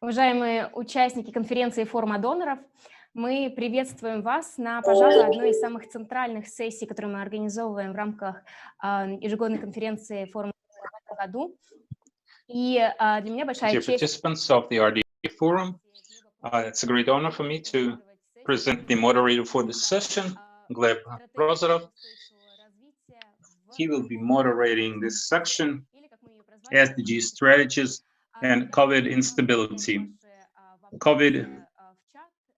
Уважаемые участники конференции Форума доноров, мы приветствуем вас на, пожалуй, одной из самых центральных сессий, которую мы организовываем в рамках ежегодной конференции Форума в этом году. И для меня большая честь... Participants of the RDF Forum, it's a great honor for me to present the moderator for this session, Gleb Prozorov. He will be moderating this section, SDG strategies and COVID instability. COVID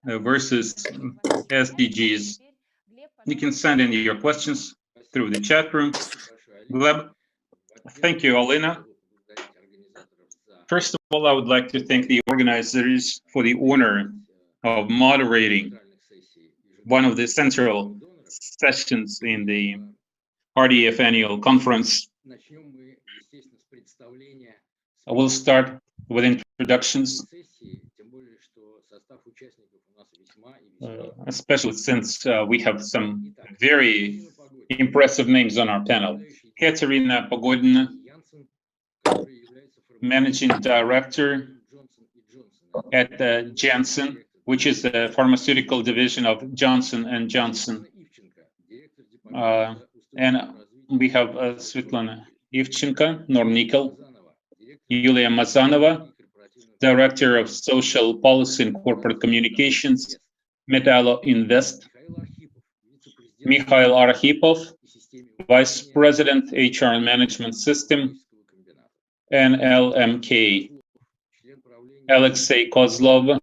versus SDGs. You can send in your questions through the chat room. Gleb, thank you, Alina. First of all, I would like to thank the organizers for the honor of moderating one of the central sessions in the RDF annual conference. I will start with introductions, especially since we have some very impressive names on our panel. Katerina Pogodina, Managing Director at Janssen, which is the pharmaceutical division of Johnson & Johnson. And we have Svetlana Ivchenko, Nornickel, Yulia Mazanova, Director of Social Policy and Corporate Communications, Metallo Invest, Mikhail Arkhipov, Vice President, HR and Management System, and LMK, Alexei Kozlov,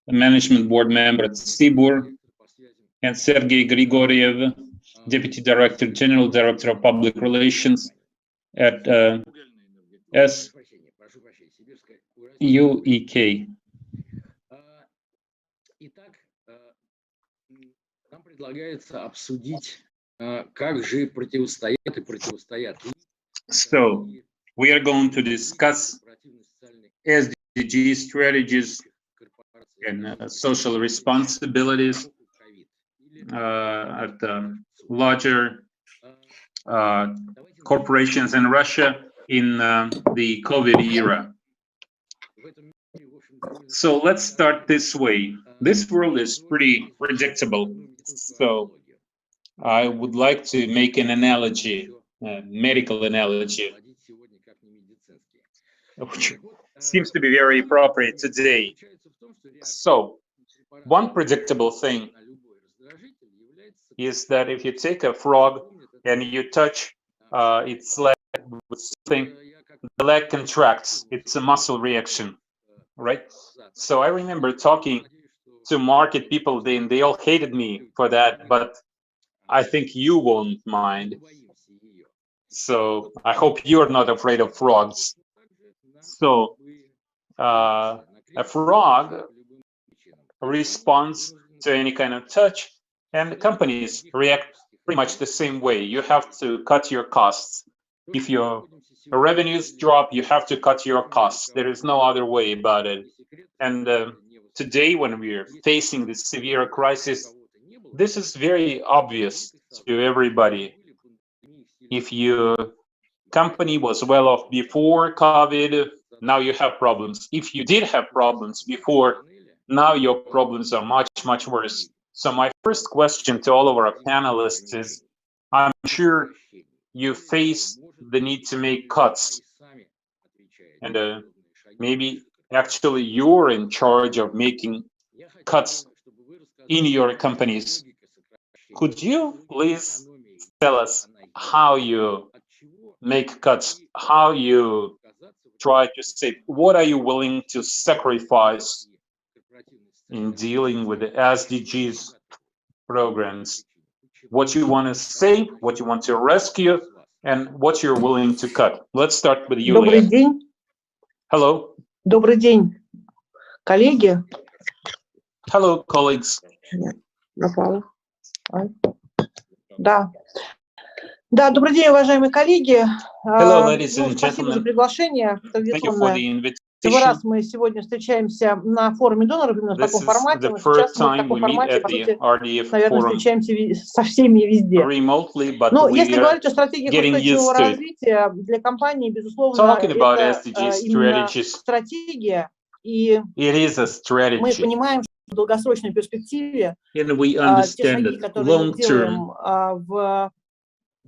Management Board Member at Sibur, and Sergei Grigoriev, Deputy Director, General Director of Public Relations at SUEK. So, we are going to discuss SDG strategies and social responsibilities at larger corporations in Russia in the COVID era. So let's start this way. This world is pretty predictable. So I would like to make an analogy, a medical analogy, which seems to be very appropriate today. So one predictable thing is that if you take a frog and you touch its leg with something, the leg contracts. It's a muscle reaction, right? So I remember talking to market people, they all hated me for that, but I think you won't mind. So I hope you're not afraid of frogs. So a frog responds to any kind of touch, and the companies react pretty much the same way. You have to cut your costs. If your revenues drop, you have to cut your costs. There is no other way about it. And today, when we're facing this severe crisis, this is very obvious to everybody. If your company was well off before COVID, now you have problems. If you did have problems before, now your problems are much, much worse. So my first question to all of our panelists is, I'm sure you face the need to make cuts. And maybe actually you're in charge of making cuts in your companies. Could you please tell us how you make cuts, how you try to save? What are you willing to sacrifice in dealing with the SDGs programs? What you want to save, what you want to rescue, and what you're willing to cut. Let's start with you. Добрый день. Hello. Добрый день, коллеги. Hello, colleagues. Напало. Да. Да, добрый день, уважаемые коллеги. Hello, ladies and Спасибо за gentlemen. приглашение. Thank you for the invitation. Первый раз мы сегодня встречаемся на форуме доноров именно в таком формате. The Мы first сейчас в time таком we meet формате, at по the сути, RDF наверное, Forum встречаемся со всеми везде. remotely, but Но we если are говорить о стратегиях getting used устойчивого to it. развития, для компании, безусловно, Talking about это SDG именно strategies, стратегия И It is a мы strategy. понимаем, что в долгосрочной перспективе And we те understand шаги, that которые мы long делаем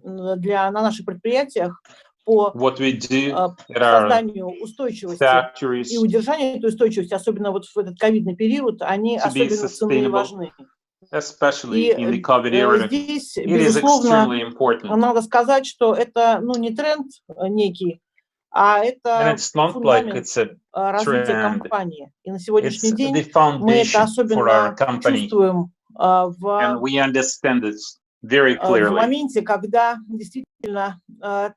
term, на наших предприятиях по what we do at our созданию устойчивости и factories удержанию этой устойчивости, особенно вот в этот ковидный период, они to be особенно ценны и sustainable, важны. especially in the И COVID era, здесь, it is безусловно, extremely important. надо сказать, что это не тренд некий, а And это it's not like фундамент it's a развития trend. компании. И на It's сегодняшний день the мы это foundation for our особенно company, чувствуем and we understand this very в clearly. моменте, когда действительно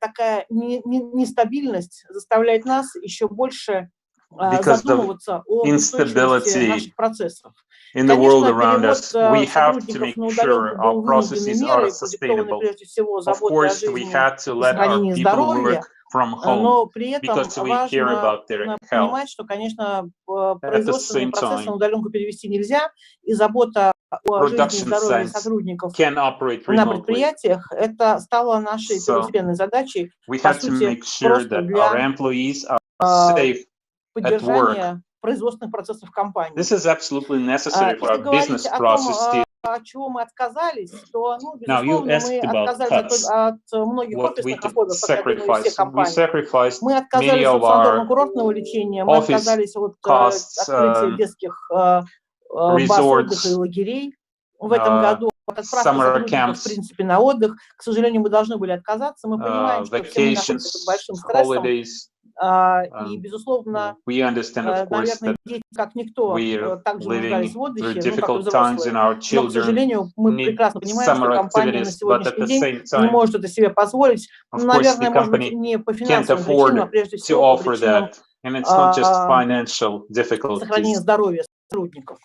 такая нестабильность заставляет нас еще больше задумываться об устойчивости наших процессов. In the world Конечно, around перевод us, we have to сотрудников make на sure удаленку our был вынужденной processes are мерой, продиктованной sustainable. прежде всего Of заботой о course, we жизни had to и let our сохранении people здоровья, work from home но при этом because we care важно about their health. понимать, что, конечно, At the производственные same процессы на time, удаленку перевести нельзя, и забота о жизни и production здоровье sites сотрудников can operate на remotely. предприятиях, это стало нашей So первостепенной задачей, we по had to сути, make sure просто that our для employees are safe at work. поддержания производственных процессов компании. This is absolutely necessary for Если our говорить business о том, processes. от чего мы отказались, то, Now, you безусловно, мы asked about отказались cuts. от многих What we офисных could расходов, как я думаю, все sacrifice. We компании. sacrificed Мы many отказались of от our санаторно-курортного лечения, мы office отказались от costs, открытия детских баз отдыха и resorts, лагерей. В этом году от отправки summer сотрудников, в camps, принципе, на отдых. К сожалению, мы должны были отказаться. Мы понимаем, что все мы находимся под vacations, большим стрессом. holidays. И, безусловно, We understand, of course, наверное, that дети, как никто, we're также нуждались living в through отдыхе, как и difficult times, взрослые. and our Но, к children сожалению, мы need прекрасно понимаем, что summer компания на activities, but at сегодняшний the день same не time, может это себе позволить. of course, Наверное, the может быть, company не по can't финансовым причинам, а afford прежде to всего по offer причинам that, and it's not just financial сохранения difficulties. здоровья сотрудников.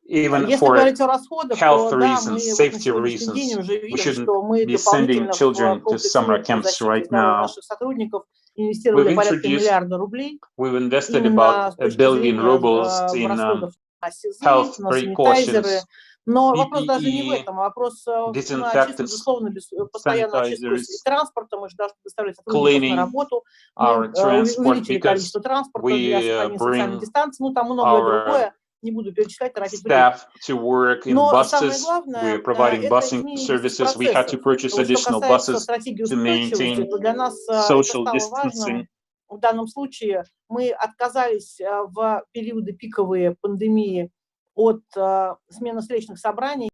Even Если for говорить о расходах, health то да, reasons, мы вот на safety сегодняшний день reasons, уже we видим, shouldn't что мы be sending дополнительно в children to комплекс summer мер по camps защите right здоровья now. наших сотрудников We've инвестировали порядка introduced, миллиарда рублей we've invested именно about с $1 точки billion зрения rubles in расходов на СИЗы, health на санитайзеры. precautions, Но вопрос даже не в PPE, этом, а вопрос на чисто, disinfectants, безусловно, постоянную очистку и sanitizers, транспорта. Мы же должны доставлять сотрудников на cleaning работу. our Мы transport увеличили because количество транспорта для we сохранения социальной bring дистанции. Ну, там многое our другое. Не буду перечислять, тратить время. staff to work in Но самое buses. главное, We're providing это busing изменение services. We had to процессов. purchase Вот что additional касается buses стратегии to устойчивости, maintain то для нас это social стало важным. distancing. В данном случае мы отказались в периоды пиковые пандемии от смены встречных собраний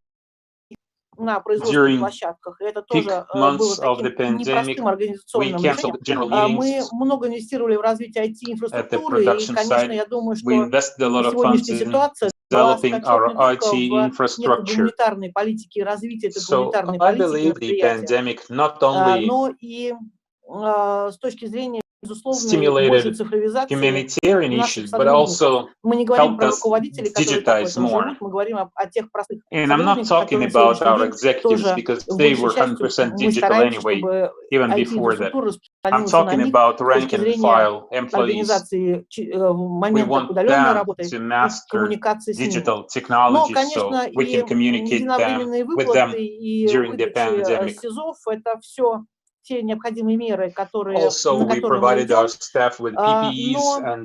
на производственных площадках. И это тоже было таким непростым организационным решением. Мы много инвестировали в развитие IT-инфраструктуры, и, конечно, я думаю, что сегодняшняя ситуация дала скачок не только в некой гуманитарной политике и развитии этой гуманитарной политики предприятия, но и с точки зрения, безусловно, большей цифровизации наших сотрудников. Мы не говорим про руководителей, которые так в этом живут, мы говорим о тех простых сотрудниках, которые на сегодняшний день тоже в большей части мы стараемся, чтобы IT-инфраструктура распространилась на них с точки зрения организации в моментах удаленной работы и коммуникации с ними. Но, конечно, и единовременные выплаты, и выдачи СИЗов – это все те необходимые меры, на которые мы идем.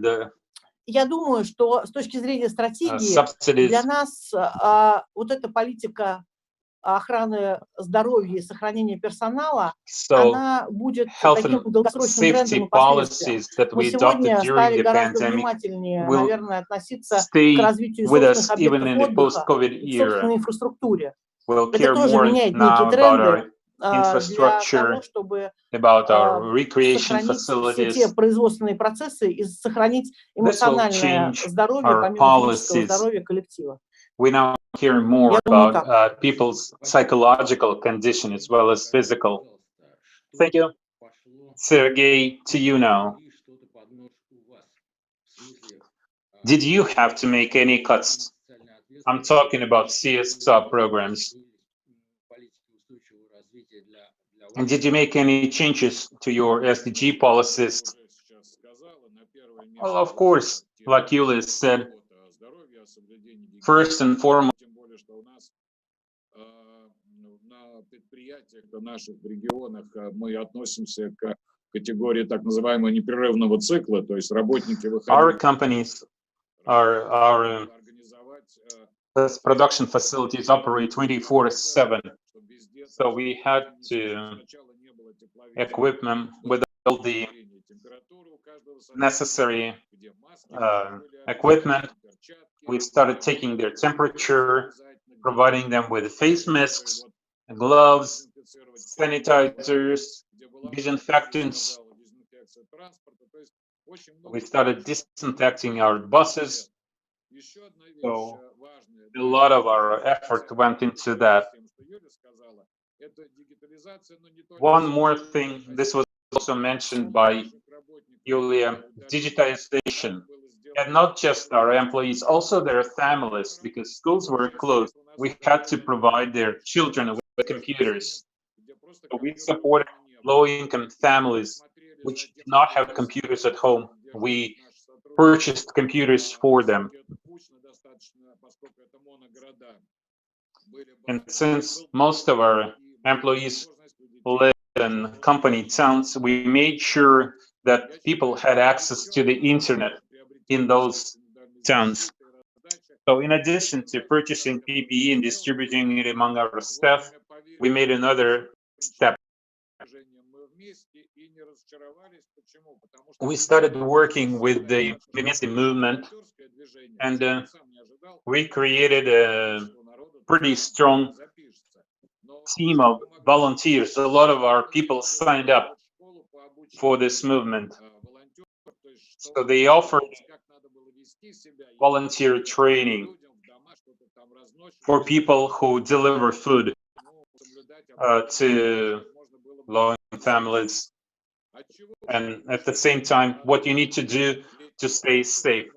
Но я думаю, что с точки зрения стратегии для нас вот эта политика охраны здоровья и сохранения персонала, она будет таким долгосрочным трендом и последствием. Мы сегодня стали гораздо внимательнее, наверное, относиться к развитию собственных объектов отдыха в собственной инфраструктуре. Это тоже меняет некие тренды для того, чтобы сохранить все те производственные процессы и сохранить эмоциональное здоровье, помимо физического здоровья коллектива. We now hear more about people's psychological condition as well as physical. Thank you. Sergey, to you now. Did you have to make any cuts? I'm talking about CSR programs. And did you make any changes to your SDG policies? Well, of course, like Yulia said, first and foremost, в наших регионах мы относимся к категории так называемого непрерывного цикла, то есть работники выходят. Our companies our production facilities operate 24/7. So we had to equip them with all the necessary equipment. We started taking their temperature, providing them with face masks, gloves, sanitizers, disinfectants. We started disinfecting our buses. So a lot of our effort went into that. One more thing, this was also mentioned by Yulia, digitization. And not just our employees, also their families, because schools were closed. We had to provide their children with computers. So we supported low-income families which did not have computers at home. We purchased computers for them. And since most of our employees live in company towns, we made sure that people had access to the internet in those towns. So in addition to purchasing PPE and distributing it among our staff, we made another step. We started working with the movement, and we created a pretty strong team of volunteers. A lot of our people signed up for this movement. So they offered volunteer training for people who deliver food to low-income families, and at the same time, what you need to do to stay safe.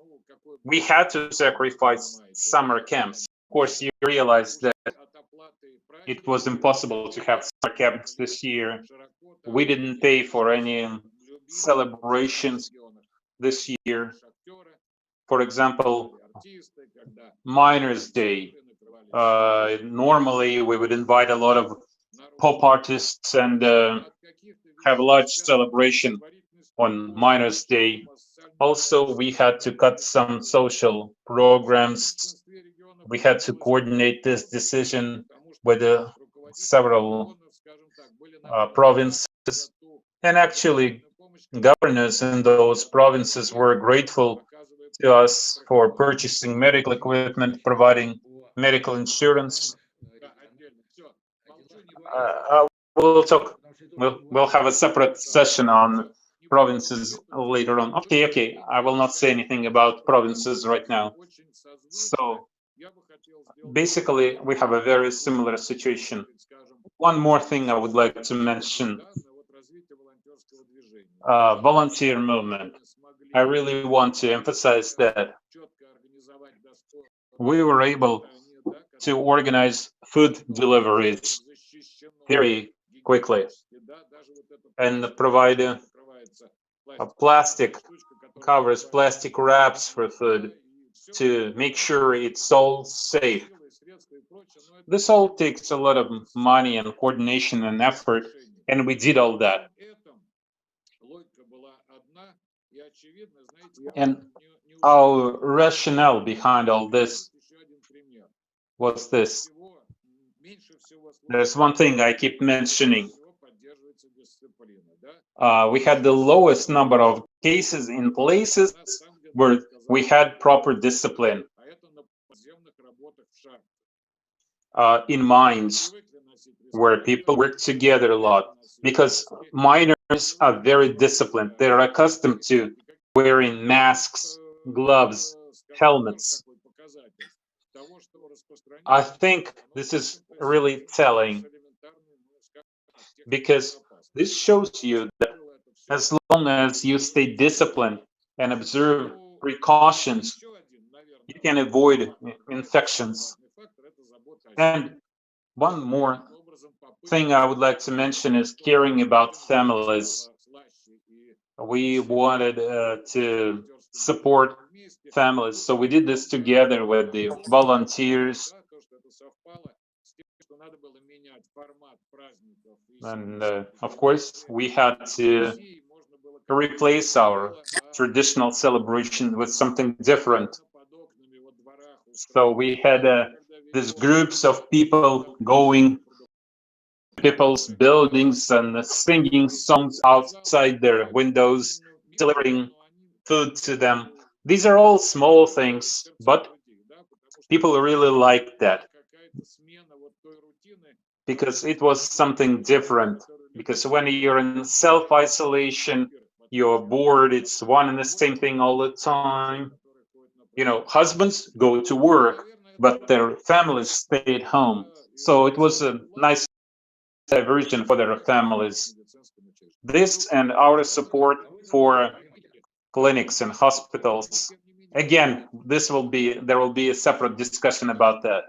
We had to sacrifice summer camps. Of course, you realize that it was impossible to have summer camps this year. We didn't pay for any celebrations this year. For example, Miners' Day. Normally, we would invite a lot of pop artists and have a large celebration on Miners' Day. Also, we had to cut some social programs. We had to coordinate this decision with several provinces. And actually, governors in those provinces were grateful to us for purchasing medical equipment, providing medical insurance. We'll have a separate session on provinces later on. Okay, I will not say anything about provinces right now. So basically, we have a very similar situation. One more thing I would like to mention, volunteer movement. I really want to emphasize that we were able to organize food deliveries very quickly and provide plastic covers, plastic wraps for food to make sure it's all safe. This all takes a lot of money and coordination and effort, and we did all that. And our rationale behind all this was this. There's one thing I keep mentioning. We had the lowest number of cases in places where we had proper discipline. In mines, where people work together a lot, because miners are very disciplined. They're accustomed to wearing masks, gloves, helmets. I think this is really telling, because this shows you that as long as you stay disciplined and observe precautions, you can avoid infections. And one more thing I would like to mention is caring about families. We wanted to support families, so we did this together with the volunteers. And of course, we had to replace our traditional celebration with something different. So we had these groups of people going to people's buildings and singing songs outside their windows, delivering food to them. These are all small things, but people really liked that because it was something different. Because when you're in self-isolation, you're bored, it's one and the same thing all the time. You know, husbands go to work, but their families stay at home. So it was a nice diversion for their families. This and our support for clinics and hospitals. Again, there will be a separate discussion about that.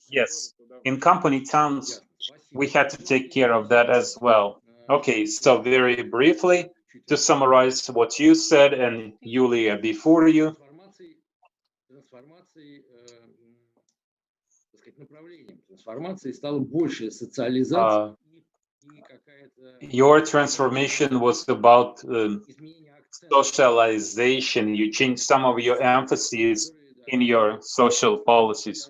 Yes, in company towns, we had to take care of that as well. Okay, so very briefly, to summarize what you said and Yulia before you, your transformation was about socialization. You changed some of your emphasis in your social policies,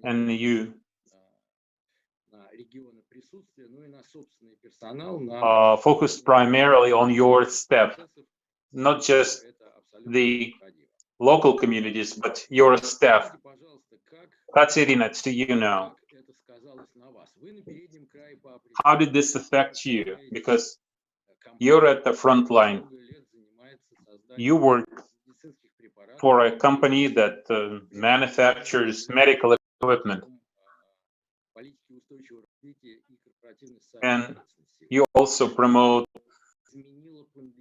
and you focused primarily on your staff, not just the local communities, but your staff. Katerina, to you now. How did this affect you? Because you're at the front line. You work for a company that manufactures medical equipment. And you also promote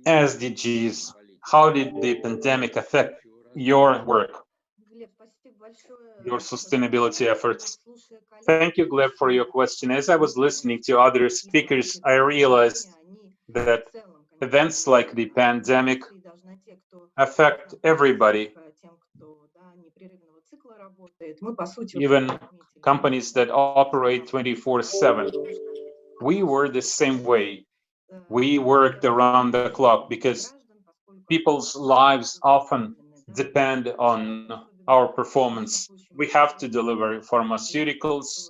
SDGs. How did the pandemic affect your work, your sustainability efforts? Thank you, Gleb, for your question. As I was listening to other speakers, I realized that events like the pandemic affect everybody, even companies that operate 24/7. We were the same way. We worked around the clock because people's lives often depend on our performance. We have to deliver pharmaceuticals,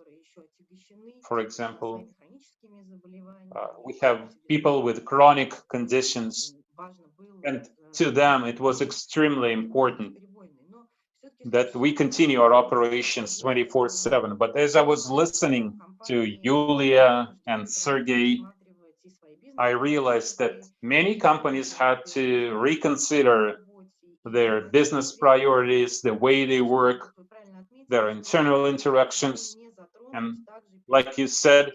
for example. We have people with chronic conditions, and to them it was extremely important that we continue our operations 24/7. But as I was listening to Yulia and Sergey, I realized that many companies had to reconsider their business priorities, the way they work, their internal interactions. And like you said,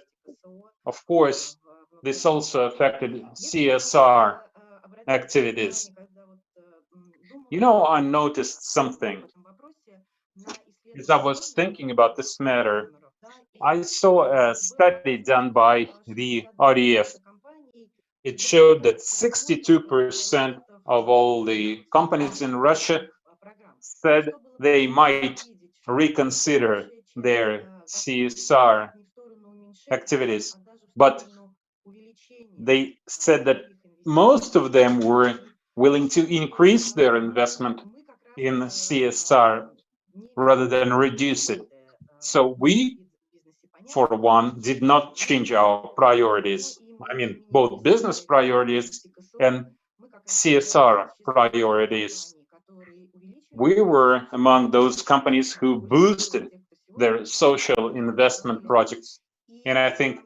of course, this also affected CSR activities. You know, I noticed something. As I was thinking about this matter, I saw a study done by the RDF. It showed that 62% of all the companies in Russia said they might reconsider their CSR activities, but they said that most of them were willing to increase their investment in CSR rather than reduce it. So we, for one, did not change our priorities. I mean, both business priorities and CSR priorities. We were among those companies who boosted their social investment projects. And I think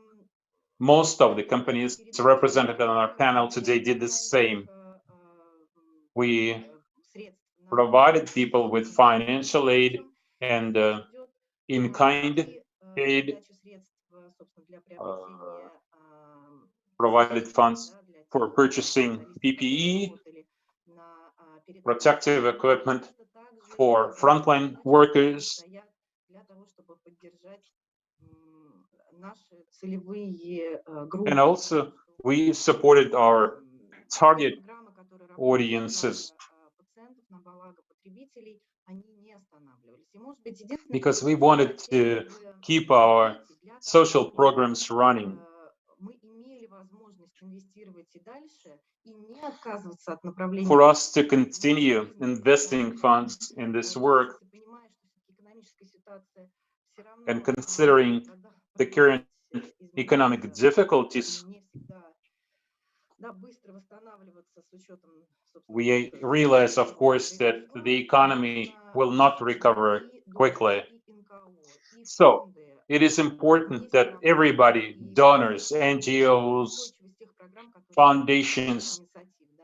most of the companies represented on our panel today did the same. We provided people with financial aid and in-kind aid, provided funds for purchasing PPE, protective equipment for frontline workers, and also we supported our target audiences because we wanted to keep our social programs running. for us to continue investing funds in this work, and considering the current economic difficulties, we realize, of course, that the economy will not recover quickly. So it is important that everybody, donors, NGOs, foundations,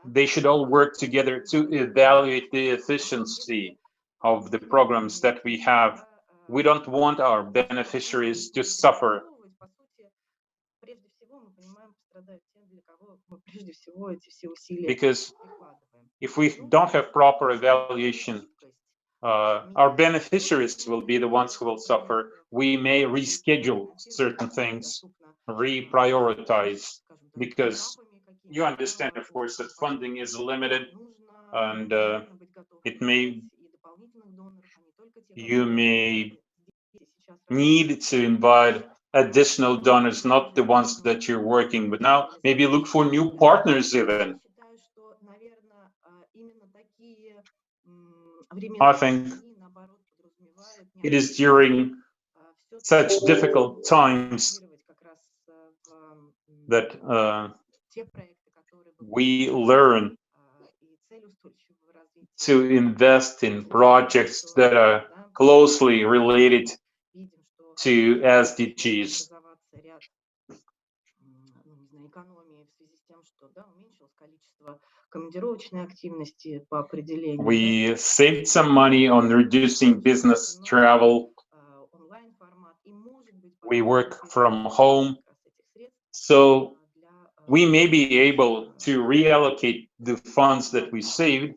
they should all work together to evaluate the efficiency of the programs that we have. We don't want our beneficiaries to suffer. Because if we don't have proper evaluation, our beneficiaries will be the ones who will suffer. We may reschedule certain things, reprioritize, because you understand, of course, that funding is limited, and you may need to invite additional donors, not the ones that you're working with now. Maybe look for new partners even. I think it is during such difficult times that we learn to invest in projects that are closely related to SDGs. We saved some money on reducing business travel. We work from home, so we may be able to reallocate the funds that we saved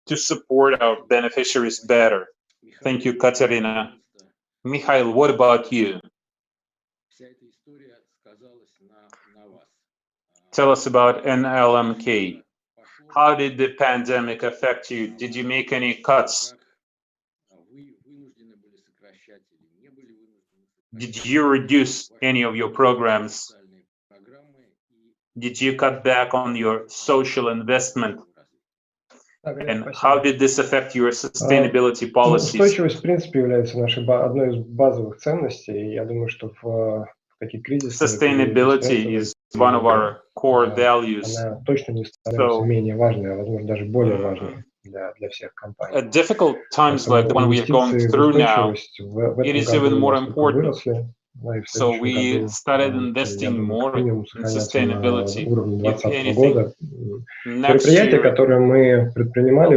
to support our beneficiaries better. Thank you, Katerina. Mikhail, what about you? Tell us about NLMK. How did the pandemic affect you? Did you make any cuts? Did you reduce any of your programs? Did you cut back on your social investment? And how did this affect your sustainability policies? Устойчивость, в принципе, является нашей одной из базовых ценностей. Я думаю, что в такие кризисы sustainability is one of our core values. Она точно не становится менее важной, а возможно даже более важной для всех компаний. At difficult times like the one we are going through now, it is even more important. So we started investing more in sustainability. If anything, next year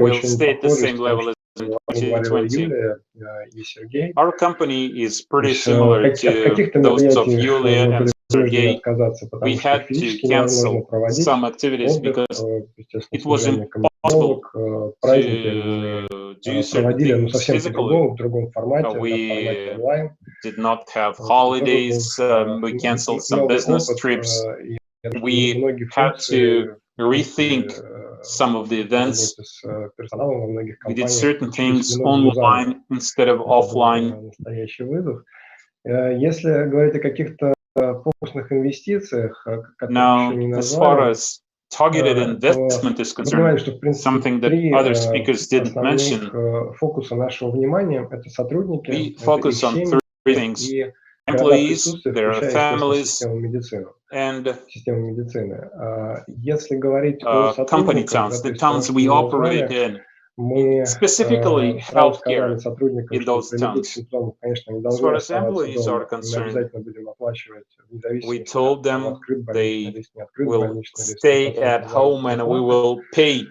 we'll stay at the same level as in 2020. Our company is pretty similar to those of Yulia and Sergey. We had to cancel some activities because it was impossible to do certain things physically. We did not have holidays, we canceled some business trips. We had to rethink some of the events. We did certain things online instead of offline. Now, as far as targeted investment is concerned, something that other speakers didn't mention, we focus on three things: employees, their families, and company towns, the towns we operate in. Specifically healthcare in those towns. As far as employees are concerned, we told them they will stay at home and we will pay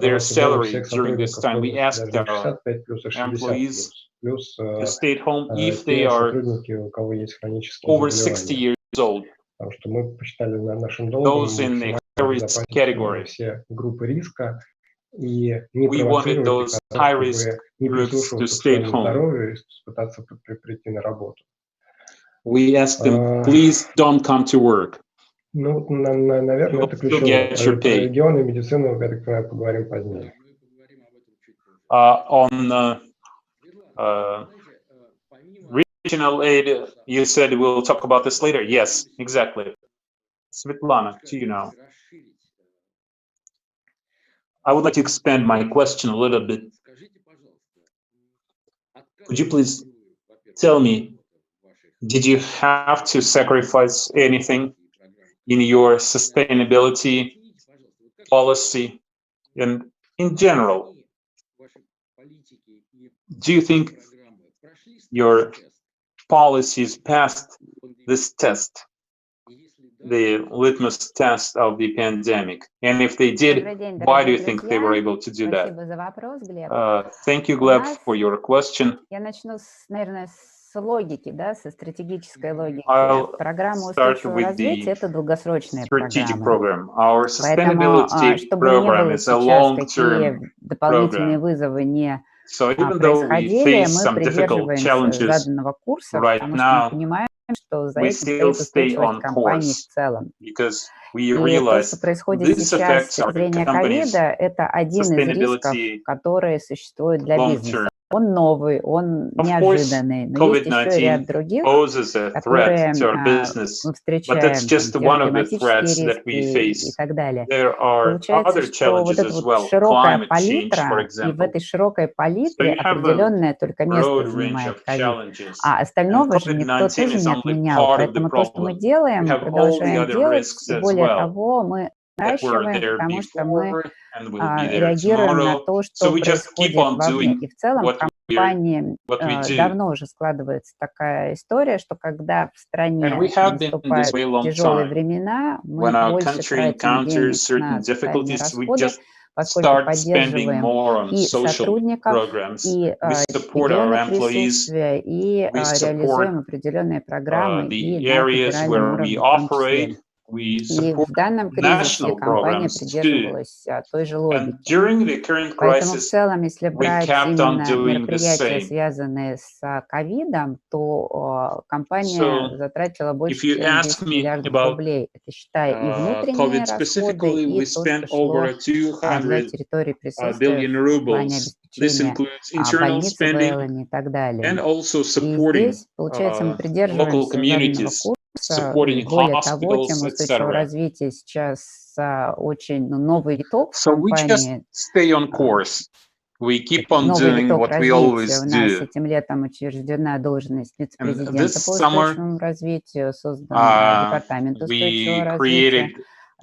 their salary during this time. We asked our employees to stay at home if they are over 60 years old. Those in the high-risk category. We wanted those high-risk groups to stay at home. We asked them, please don't come to work. You'll still get your pay. On regional aid, you said we'll talk about this later. Yes, exactly. Svetlana, to you now. I would like to expand my question a little bit. Could you please tell me, did you have to sacrifice anything in your sustainability policy? And in general, do you think your policies passed this test, the litmus test of the pandemic? And if they did, why do you think they were able to do that? Thank you, Gleb, for your question. I'll start with the strategic program. Our sustainability program is a long-term program. So even though we face some difficult challenges right now, we still stay on course because we realize this affects our company's sustainability long-term. Of course, COVID-19 poses a threat to our business, but that's just one of the threats that we face. There are other challenges as well, climate change, for example. So you have a broad range of challenges, and COVID-19 is only part of the problem. We have all the other risks as well that were there before and will be there tomorrow. So we just keep on doing what we do. And we have been in this way a long time. When our country encounters certain difficulties, we just start spending more on social programs. We support our employees. We support the areas where we operate. We support national programs too. And during the current crisis, we kept on doing the same. So if you ask me about COVID specifically, we spent over 200 billion rubles. This includes internal spending and also supporting local communities, supporting hospitals, etc. So we just stay on course. We keep on doing what we always do. And this summer, we created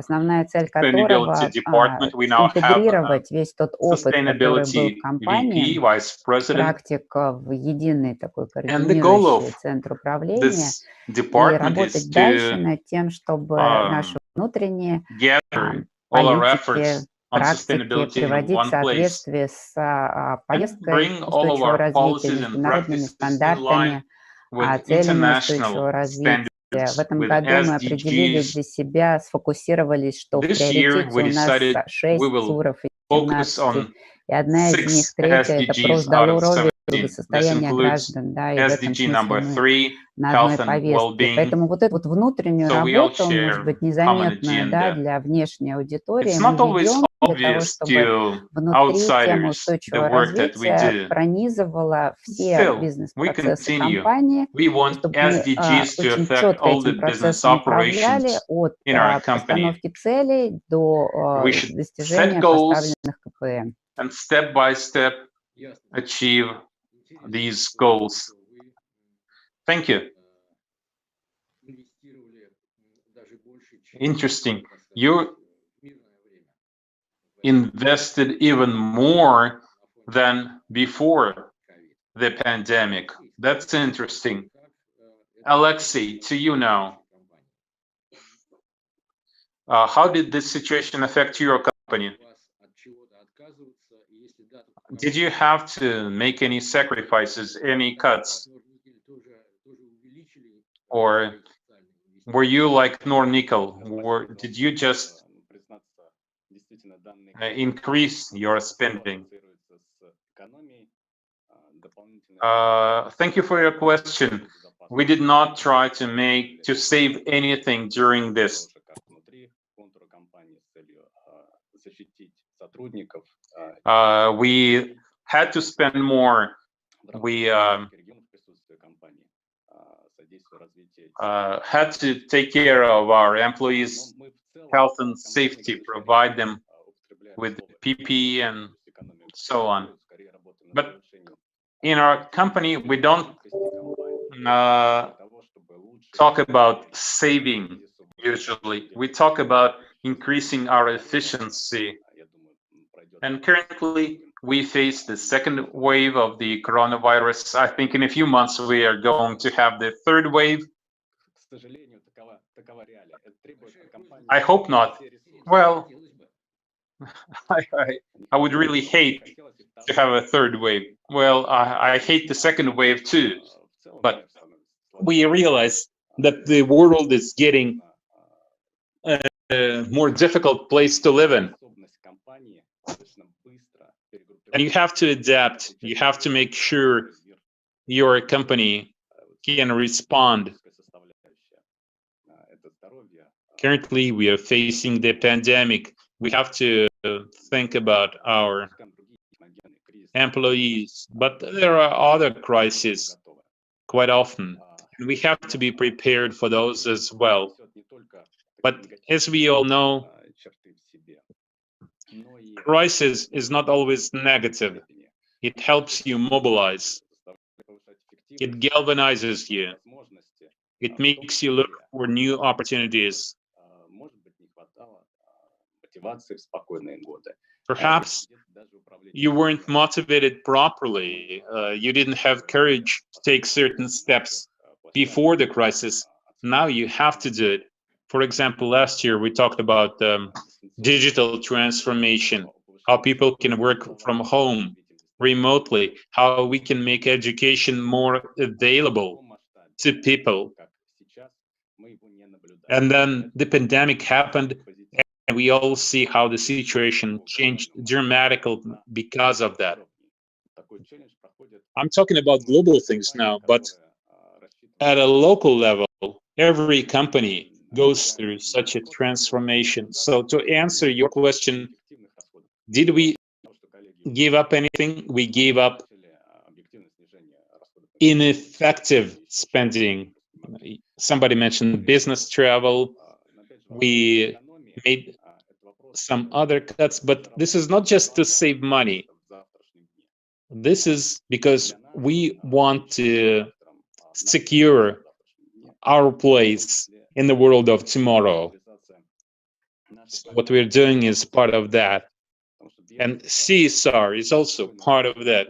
sustainability department. We now have a sustainability VP, vice president. And the goal of this department is to gather all our efforts on sustainability in one place and bring all of our policies and practices in line with international standards, with SDGs. This year, we decided we will focus on 6 SDGs out of 17. This includes SDG number 3, health and well-being. So we all share common agenda. It's not always obvious to outsiders the work that we do. Still, we continue. We want SDGs to affect all the business operations in our company. We should set goals and step by step achieve these goals. Thank you. Interesting. You invested even more than before the pandemic. That's interesting. Alexei, to you now. How did this situation affect your company? Did you have to make any sacrifices, any cuts? Or were you like Nornickel? Or did you just increase your spending? Thank you for your question. We did not try to save anything during this. We had to spend more. We had to take care of our employees' health and safety, provide them with PPE and so on. But in our company, we don't talk about saving usually. We talk about increasing our efficiency. And currently, we face the second wave of the coronavirus. I think in a few months, we are going to have the third wave. I hope not. Well, I would really hate to have a third wave. Well, I hate the second wave too, but we realize that the world is getting a more difficult place to live in. And you have to adapt. You have to make sure your company can respond. Currently, we are facing the pandemic. We have to think about our employees, but there are other crises quite often, and we have to be prepared for those as well. But as we all know, crisis is not always negative. It helps you mobilize. It galvanizes you. It makes you look for new opportunities. Perhaps you weren't motivated properly. You didn't have courage to take certain steps before the crisis. Now you have to do it. For example, last year we talked about digital transformation, how people can work from home remotely, how we can make education more available to people. And then the pandemic happened, and we all see how the situation changed dramatically because of that. I'm talking about global things now, but at a local level, every company goes through such a transformation. So to answer your question, did we give up anything? We gave up ineffective spending. Somebody mentioned business travel. We made some other cuts, but this is not just to save money. This is because we want to secure our place in the world of tomorrow. So what we're doing is part of that. And CSR is also part of that.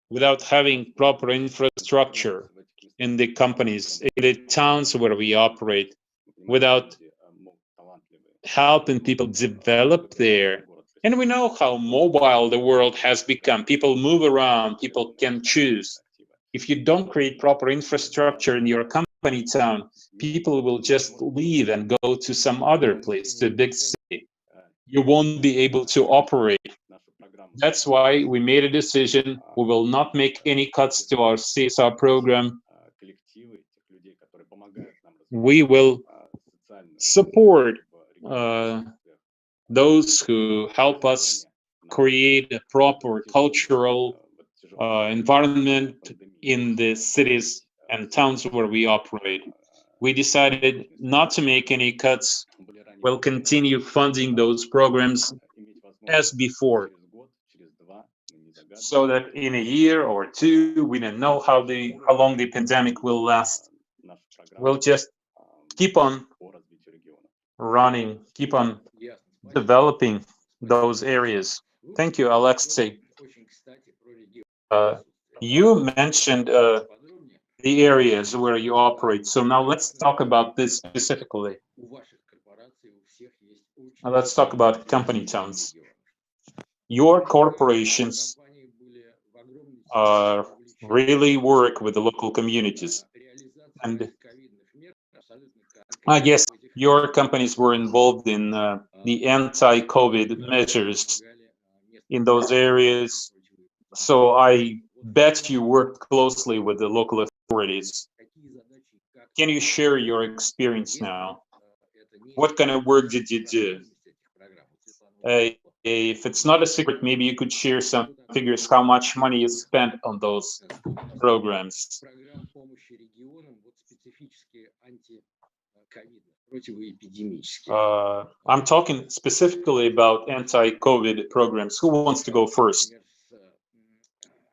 Without having proper infrastructure in the companies, in the towns where we operate, without helping people develop there. And we know how mobile the world has become. People move around, people can choose. If you don't create proper infrastructure in your company town, people will just leave and go to some other place, to a big city. You won't be able to operate. That's why we made a decision. We will not make any cuts to our CSR program. We will support those who help us create a proper cultural environment in the cities and towns where we operate. We decided not to make any cuts. We'll continue funding those programs as before, so that in a year or two, we don't know how long the pandemic will last. We'll just keep on running, keep on developing those areas. Thank you, Alexei. You mentioned the areas where you operate. So now let's talk about this specifically. Let's talk about company towns. Your corporations really work with the local communities. And I guess your companies were involved in the anti-COVID measures in those areas. So I bet you worked closely with the local authorities. Can you share your experience now? What kind of work did you do? if it's not a secret, maybe you could share some figures how much money you spent on those programs. I'm talking specifically about anti-COVID programs. Who wants to go first?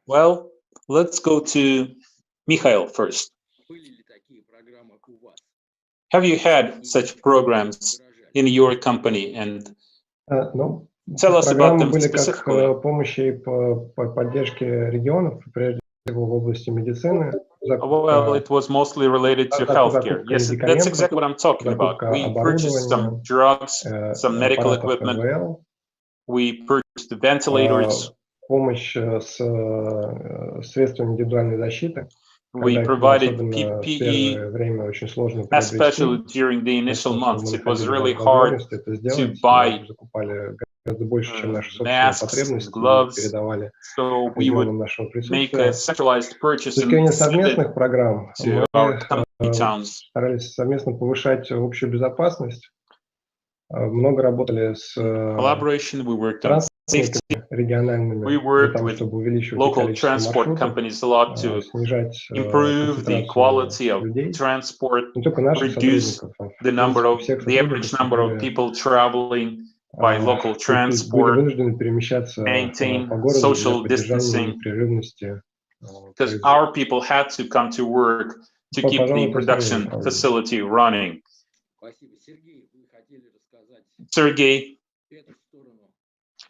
Well, let's go to Mikhail first. Have you had such programs in your company? And tell us about them specifically. Помощи по поддержке регионов, прежде всего в области медицины. Well, it was mostly related to healthcare. Yes, that's exactly what I'm talking about. We purchased some drugs, some medical equipment. We purchased ventilators. Помощь с средствами индивидуальной защиты. We provided PPE, especially during the initial months. It was really hard to buy masks, gloves, so we would make a centralized purchase and send it to our company towns. Старались совместно повышать общую безопасность. Много работали с collaboration, we worked on safety. We worked with local transport companies a lot to improve the quality of transport, reduce the average number of people traveling by local transport, maintain social distancing, because our people had to come to work to keep the production facility running. Sergey,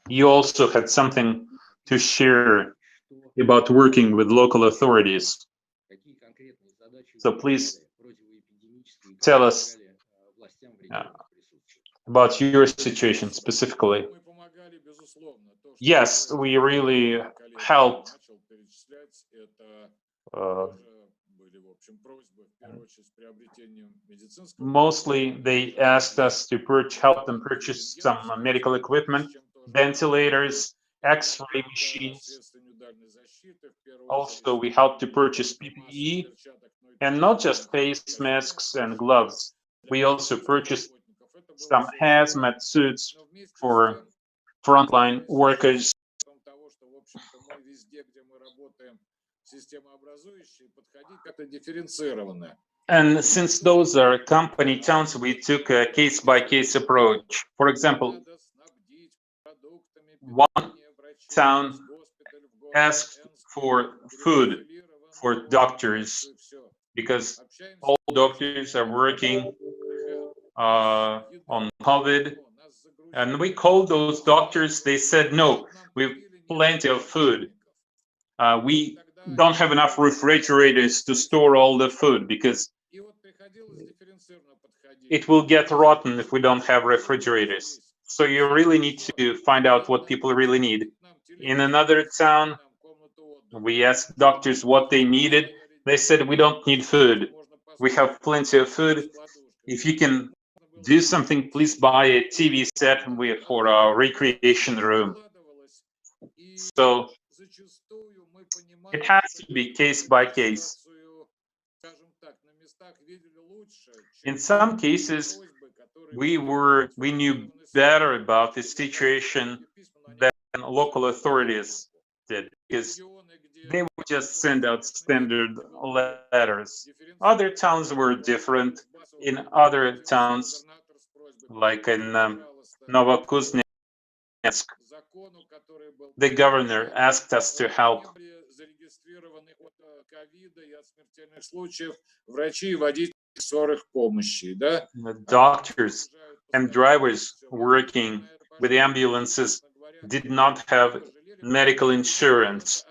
you also had something to share about working with local authorities. So please tell us about your situation specifically. Yes, we really helped. Mostly they asked us to help them purchase some medical equipment, ventilators, X-ray machines. Also, we helped to purchase PPE, and not just face masks and gloves. We also purchased some hazmat suits for frontline workers. And since those are company towns, we took a case-by-case approach. For example, one town asked for food for doctors because all doctors are working on COVID. And we called those doctors, they said, no, we have plenty of food. We don't have enough refrigerators to store all the food because it will get rotten if we don't have refrigerators. So you really need to find out what people really need. In another town, we asked doctors what they needed. They said, we don't need food. We have plenty of food. If you can do something, please buy a TV set for our recreation room. So it has to be case by case. In some cases, we knew better about the situation than local authorities did, because they would just send out standard letters. Other towns were different. In other towns, like in Novokuznetsk, the governor asked us to help. The doctors and drivers working with the ambulances did not have medical insurance,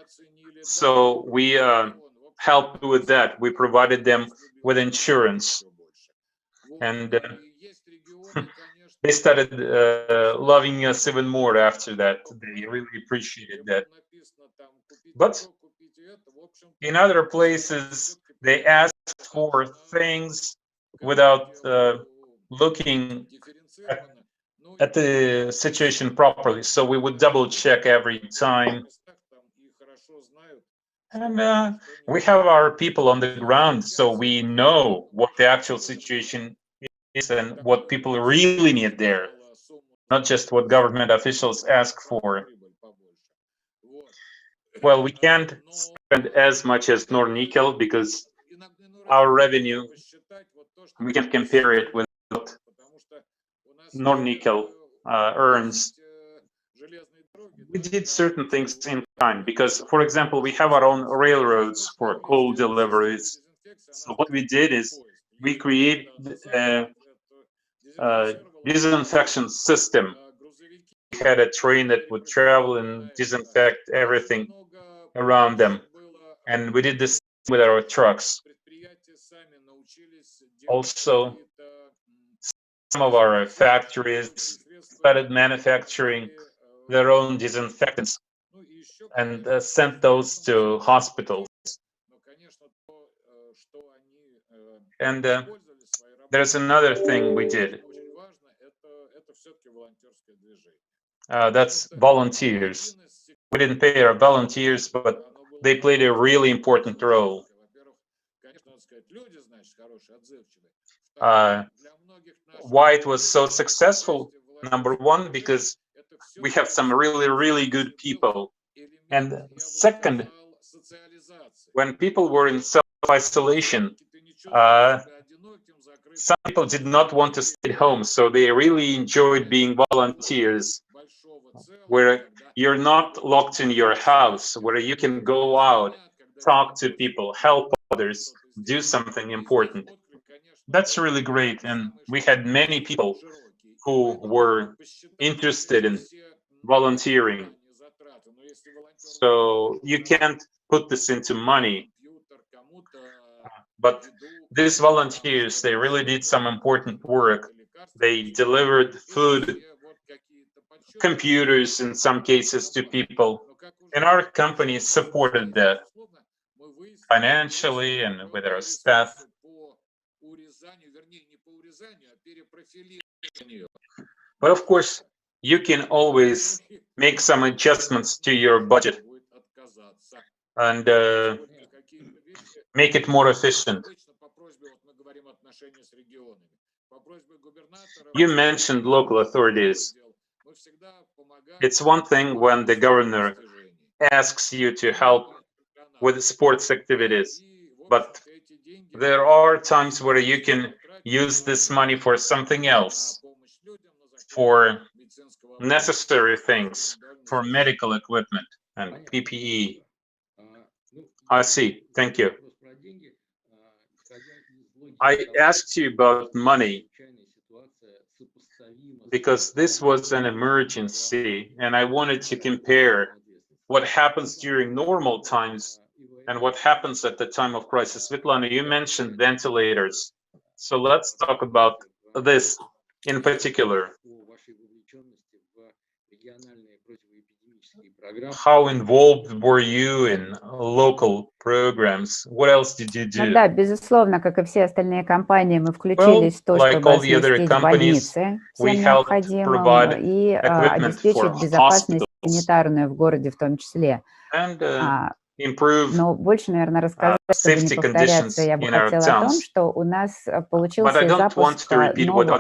so we helped with that. We provided them with insurance, and they started loving us even more after that. They really appreciated that. But in other places, they asked for things without looking at the situation properly. So we would double check every time. And we have our people on the ground, so we know what the actual situation is and what people really need there. not just what government officials ask for. Well, we can't spend as much as Nornickel because our revenue, we can compare it with what Nornickel earns. We did certain things in kind because, for example, we have our own railroads for coal deliveries. So what we did is we create a disinfection system. We had a train that would travel and disinfect everything around them. And we did this with our trucks. Also, some of our factories started manufacturing their own disinfectants and sent those to hospitals. And there's another thing we did. That's volunteers. We didn't pay our volunteers, but they played a really important role. Why it was so successful? Number one, because we have some really good people. And second, when people were in self-isolation, some people did not want to stay at home, so they really enjoyed being volunteers, where you're not locked in your house, where you can go out, talk to people, help others, do something important. That's really great, and we had many people who were interested in volunteering. So you can't put this into money, but these volunteers, they really did some important work. They delivered food, computers in some cases to people, and our company supported that financially and with our staff. But of course, you can always make some adjustments to your budget and make it more efficient. You mentioned local authorities. It's one thing when the governor asks you to help with sports activities, but there are times where you can use this money for something else, for necessary things, for medical equipment and PPE. I see. Thank you. I asked you about money because this was an emergency, and I wanted to compare what happens during normal times and what happens at the time of crisis. Svetlana, you mentioned ventilators. So let's talk about this in particular. How involved were you in local programs? What else did you do? Да, безусловно, как и все остальные компании, мы включились в то, чтобы оснастить больницы всем необходимым и обеспечить безопасность санитарную в городе в том числе. Но больше, наверное, рассказать, чтобы не повторяться, я бы хотела о том, что у нас получился запуск новых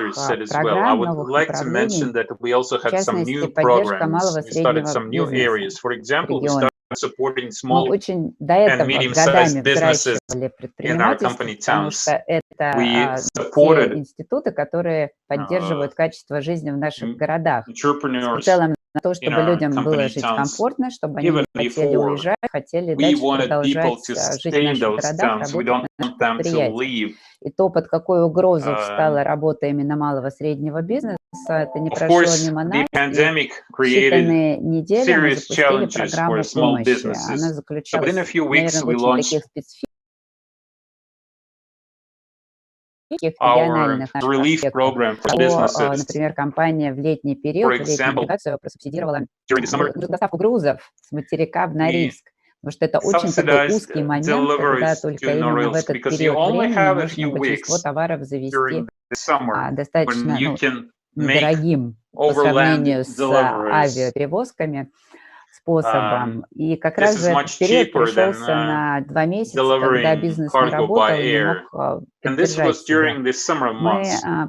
программ, новых направлений, в частности, поддержка малого и среднего бизнеса. Мы очень до этого годами выращивали предпринимательство, потому что это те институты, которые поддерживают качество жизни в наших городах. В целом, на то, чтобы людям было жить комфортно, чтобы они не хотели уезжать, хотели дальше продолжать жить в наших городах, работать на наших предприятиях. И то, под какой угрозу встала работа именно малого и среднего бизнеса, это не прошло мимо нас. И в считанные недели мы запустили программу помощи. Она заключалась, наверное, в очень таких специфических региональных наших аспектах. Например, компания в летний период, в летнюю навигацию просубсидировала доставку грузов с материка в Норильск. Потому что это очень такой узкий момент, когда только именно в этот период времени можно большинство товаров завезти достаточно недорогим по сравнению с авиаперевозками. способом. И как раз же этот период пришелся на 2 месяца, когда бизнес не работал и не мог поддержать себя. Мы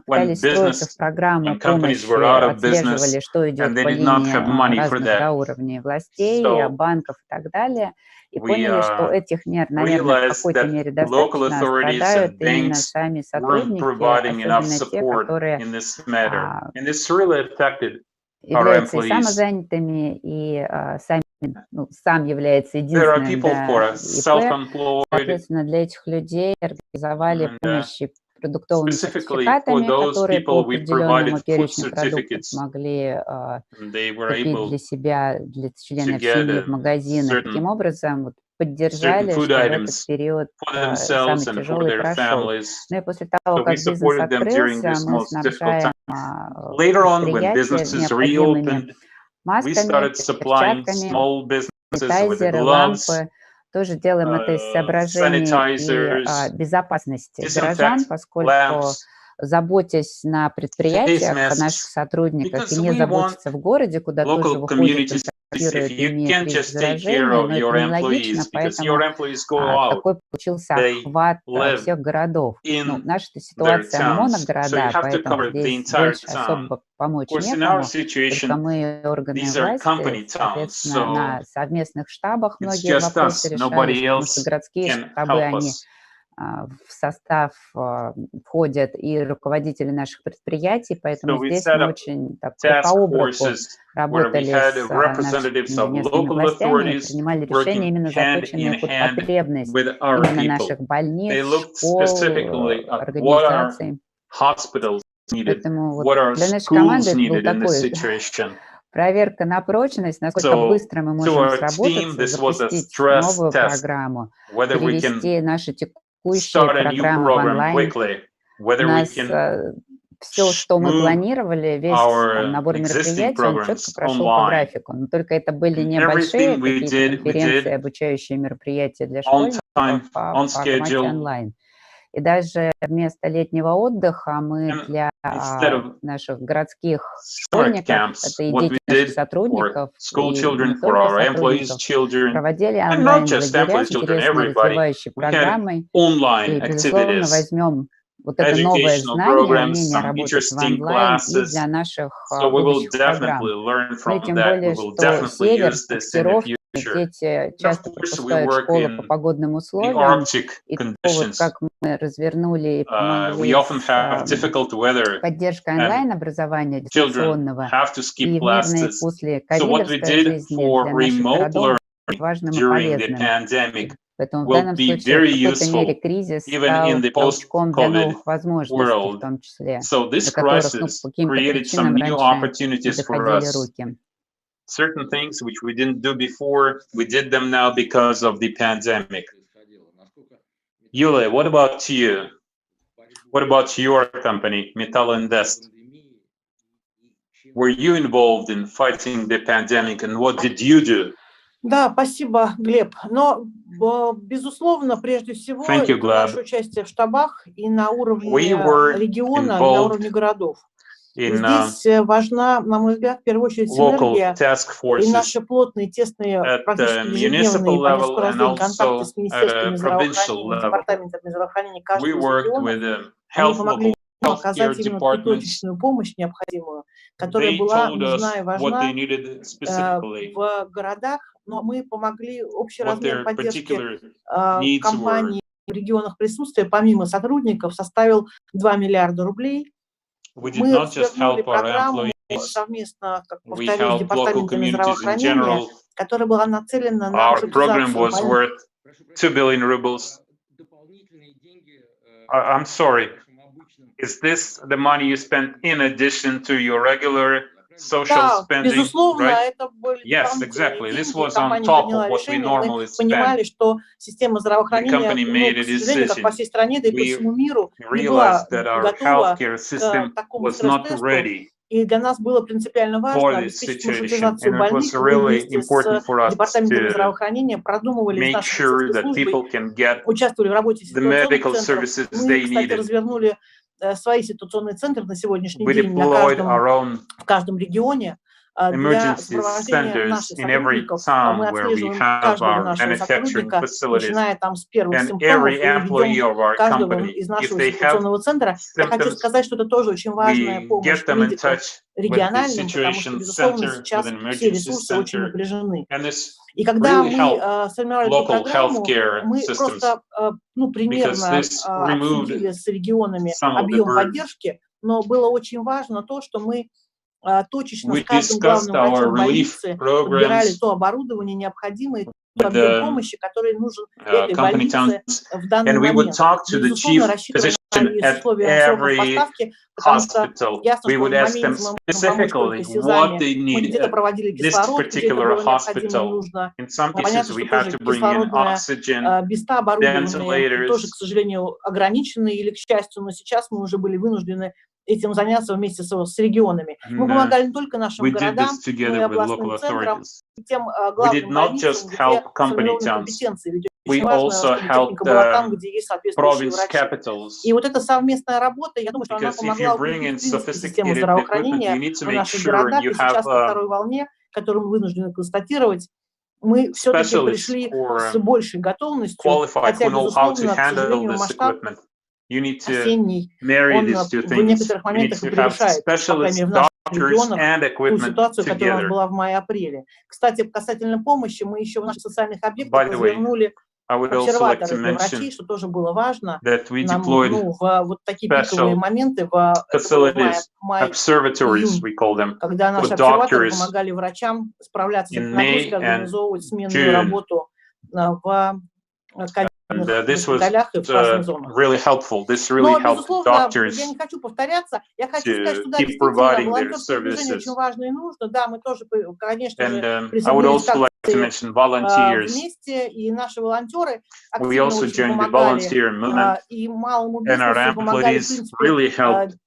пытались строиться в программу помощи, отслеживали, что идет по линии разных уровней властей, банков и так далее, и поняли, что этих мер, наверное, в какой-то мере достаточно, страдают именно сами сотрудники, особенно те, которые являются и самозанятыми, и сам является единственным ИП. Соответственно, для этих людей организовали помощь продуктовыми сертификатами, которые по определенному перечню продуктов могли купить для себя, для членов семьи в магазинах. Таким образом, поддержали, чтобы этот период самый тяжелый прошел. Ну и после того, как бизнес открылся, мы снабжаем предприятия необходимыми масками, перчатками, санитайзеры, лампы. Тоже делаем это из соображений и безопасности горожан, поскольку, заботясь на предприятиях о наших сотрудниках и не заботиться в городе, куда тоже выходят, контактируют, имеют риск заражения, но это нелогично, поэтому такой получился охват всех городов. Наша ситуация моногорода, поэтому здесь больше особо помочь некому, только мы, органы власти, соответственно, на совместных штабах многие вопросы решались, потому что городские штабы, они в состав входят и руководители наших предприятий, поэтому здесь мы очень так, по образу работали с нашими местными властями и принимали решения, именно заточенные под потребность именно наших больниц, школ, организаций. Поэтому вот для нашей команды это был такой проверка на прочность, насколько быстро мы можем сработаться, запустить новую программу, перевести наши текущие программы в онлайн. У нас все, что мы планировали, весь набор мероприятий, он четко прошел по графику. Но только это были небольшие какие-то конференции, обучающие мероприятия для школьников по формате онлайн. И даже вместо летнего отдыха мы для наших городских школьников, это и дети наших сотрудников, и не только сотрудников, проводили онлайн-лагеря с интересной развивающей программой. И, безусловно, возьмем вот это новое знание, умение работать в онлайн и для наших будущих программ. Ну и тем более, что север, тестировки, дети часто пропускают школу по погодным условиям, и то, вот как мы развернули и помогли с поддержкой онлайн-образования дистанционного и в мирной после ковидовской жизни для наших городов важным и полезным. Поэтому в данном случае в какой-то мере кризис стал толчком для новых возможностей, в том числе, до которых по каким-то причинам раньше не доходили руки. Certain things which we didn't do before, we did them now because of the pandemic. Yulia, what about you? What about your company, Metal Invest? Were you involved in fighting the pandemic, and what did you do? Да, спасибо, Глеб. Но, безусловно, прежде всего, наше участие в штабах и на уровне региона, и на уровне городов. Здесь важна, на мой взгляд, в первую очередь синергия и наши плотные, тесные, практически ежедневные по несколько раз в день контакты с министерствами здравоохранения, департаментами здравоохранения каждого региона. Они помогли оказать именно ту точечную помощь необходимую, которая была нужна и важна в городах, но мы помогли общий размер поддержки компаний в регионах присутствия, помимо сотрудников, составил 2 миллиарда рублей. Мы развернули программу совместно, как повторюсь, с департаментами здравоохранения, которая была нацелена на утилизацию больных. I'm sorry. Is this the money you spent in addition to your regular social spending? Безусловно, это были This was on top of what we normally spend. Мы понимали, что система здравоохранения, к сожалению, как по всей стране, да и по всему миру, не была готова к такому стресс-тесту. И для нас было принципиально важно обеспечить маршрутизацию больных. Мы вместе с департаментом здравоохранения продумывали с нашей службой, участвовали в работе ситуационных центров. Мы, кстати, развернули свои ситуационные центры на сегодняшний день в каждом регионе. для emergency сопровождения centers наших in every сотрудников. town Мы where we отслеживаем have каждого our нашего manufacturing сотрудника, facilities, начиная там с первых and симптомов, every и employee ведем of our каждого company, из if нашего they have ситуационного центра. Я хочу symptoms, сказать, что это тоже очень важная we помощь get them in медикам touch with the региональным, потому что, situation безусловно, center, with сейчас an все emergency ресурсы очень center, напряжены. and this И когда really мы helped сформировали эту local программу, healthcare мы systems, просто because примерно this removed обсудили с регионами some of the объем burden. поддержки, но было очень важно то, что мы точечно We с каждым discussed главным our врачом relief больницы подбирали programs то оборудование необходимое, тот with объем the помощи, который нужен этой company больнице towns, в данный and we would момент. talk to the Безусловно, chief рассчитывая на physician at условия сроков every поставки, потому что hospital. ясно, We что would ask them мобилизм мы можем помочь только specifically слезами. what they Мы need где-то at проводили this кислород, где это particular было необходимо и hospital. нужно. In some cases, Понятно, we что had тоже to bring in кислородное oxygen, места оборудованные тоже, к ventilators, сожалению, ограничены или к счастью, но сейчас мы уже были вынуждены этим заняться вместе с регионами. Мы and помогали не только нашим we did городам, this но и together with областным local центрам, authorities. и тем We did главным not больницам, just где help company сформированы towns. компетенции. Ведь We очень важно, also чтобы техника helped была там, где есть соответствующие province врачи. capitals. И вот эта совместная работа, я думаю, что она Because if помогла you bring in укрепить, в принципе, систему sophisticated equipment, you здравоохранения need to в make наших sure городах. you И have сейчас на второй волне, которую мы вынуждены констатировать, мы все-таки specialists пришли с or большей готовностью, qualified хотя, who know how to безусловно, к handle сожалению, this масштаб equipment. You need to осенний, marry он these two в things. некоторых You need моментах и to have превышает, по крайней specialists, мере, в наших doctors, регионах, and ту equipment ситуацию, которая у нас together. была в мае-апреле. Кстати, касательно помощи, мы еще в наших социальных объектах By the way, развернули I would also like to обсерваторы для mention врачей, что тоже было важно that we нам, deployed в вот такие пиковые special моменты, это было facilities, май, observatories, июнь, we call them, когда for наши обсерваторы doctors помогали врачам справляться с in этой May нагрузкой, and организовывать сменную June. работу в And ковидных this was госпиталях и в красных зонах. really helpful. This really Но, helped безусловно, я doctors не хочу повторяться. Я хочу сказать, что да, keep действительно, providing their волонтерское движение очень services. важно и нужно. Да, мы тоже, конечно же, And I would присоединились к also like to акции mention volunteers. вместе, и наши волонтеры We активно also очень joined the помогали volunteer movement, и малому and our бизнесу, и помогали, в employees принципе, really helped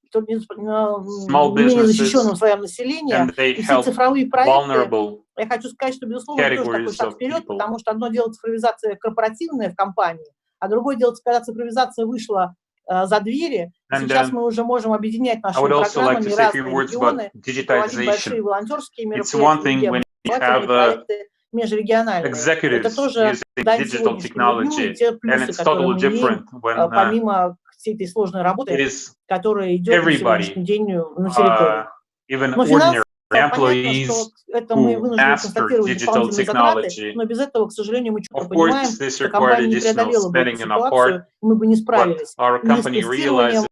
small менее businesses, защищенным слоям населения. and they И все helped цифровые проекты, vulnerable я хочу сказать, что, безусловно, тоже такой categories шаг of вперед, people. потому что одно дело цифровизация корпоративная в компании, а другое дело, когда цифровизация вышла за двери, и сейчас мы уже можем объединять нашими программами разные регионы, проводить большие волонтерские мероприятия, проекты межрегиональные. Это тоже дает сегодняшнему дню и те плюсы, которые мы имеем, помимо всей этой сложной работы, которая идет на сегодняшний день на территории. Но финансово понятно, что это мы вынуждены констатировать дополнительные затраты, но без этого, к сожалению, мы четко понимаем, что компания не преодолела бы эту ситуацию, мы бы не справились ни с тестированием,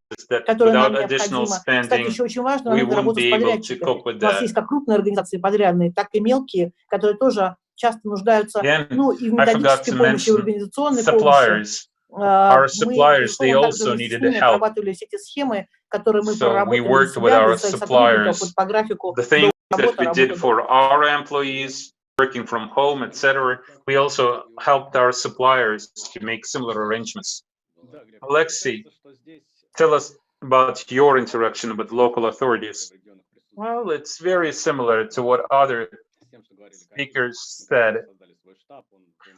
которое нам необходимо. Кстати, еще очень важный момент работы с подрядчиками. У нас есть как крупные организации подрядные, так и мелкие, которые тоже часто нуждаются и в методической помощи, и в организационной помощи. Our suppliers, they Мы also также needed с ними help. отрабатывали все эти схемы, которые мы So we проработали для worked with себя, our для своих сотрудников, suppliers. по графику. The things that we did for our employees working from home, etc., we also helped our suppliers to make similar arrangements. Alexei, tell us about your interaction with local authorities. Well, it's very similar to what other speakers said.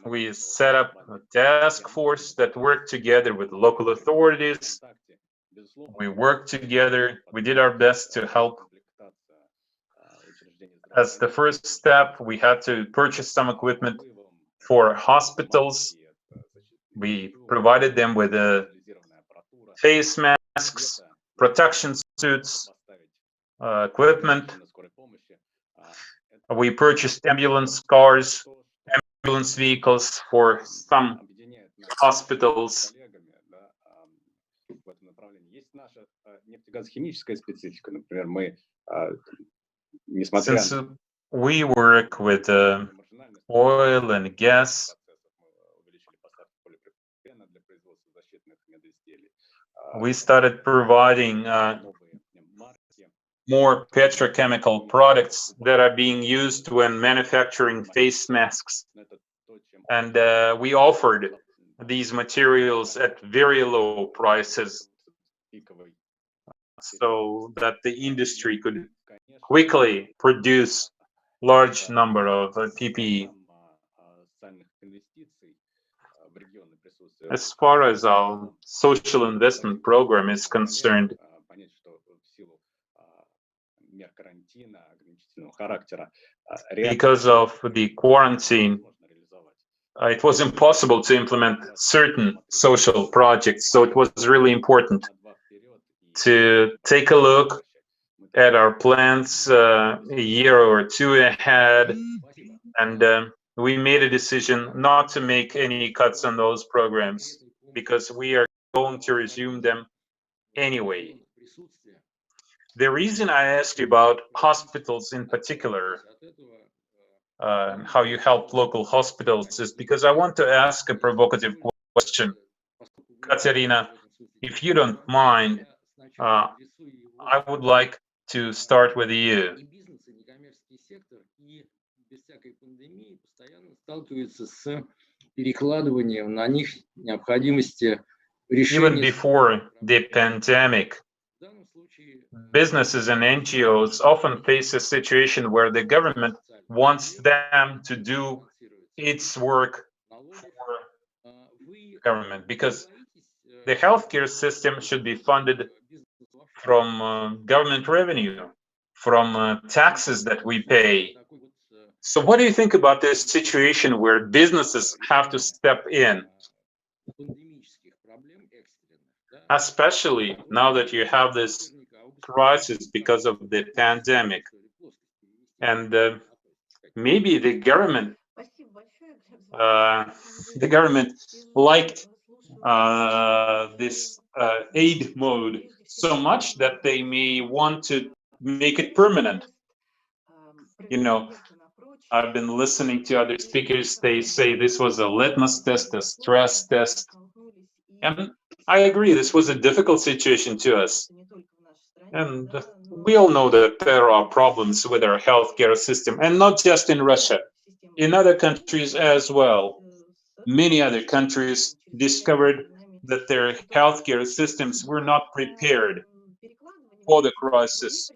We set up a task force that worked together with local authorities. We worked together. We did our best to help. As the first step, we had to purchase some equipment for hospitals. We provided them with face masks, protection suits, equipment. We purchased ambulance cars, ambulance vehicles for some hospitals. Since we work with oil and gas, we started providing more petrochemical products that are being used when manufacturing face masks. And we offered these materials at very low prices so that the industry could quickly produce large number of PPE. As far as our social investment program is concerned, Because of the quarantine, it was impossible to implement certain social projects. So it was really important to take a look at our plans a year or two ahead. And we made a decision not to make any cuts on those programs because we are going to resume them anyway. The reason I asked you about hospitals in particular, how you help local hospitals, is because I want to ask a provocative question. Katerina, if you don't mind, I would like to start with you. Even before the pandemic, businesses and NGOs often face a situation where the government wants them to do its work for government, because the healthcare system should be funded from government revenue, from taxes that we pay. So what do you think about this situation where businesses have to step in? Especially now that you have this crisis because of the pandemic. And maybe the government liked this aid mode so much that they may want to make it permanent. You know, I've been listening to other speakers, they say this was a litmus test, a stress test. And I agree, this was a difficult situation to us. And we all know that there are problems with our healthcare system, and not just in Russia, in other countries as well. Many other countries discovered that their healthcare systems were not prepared for the crisis.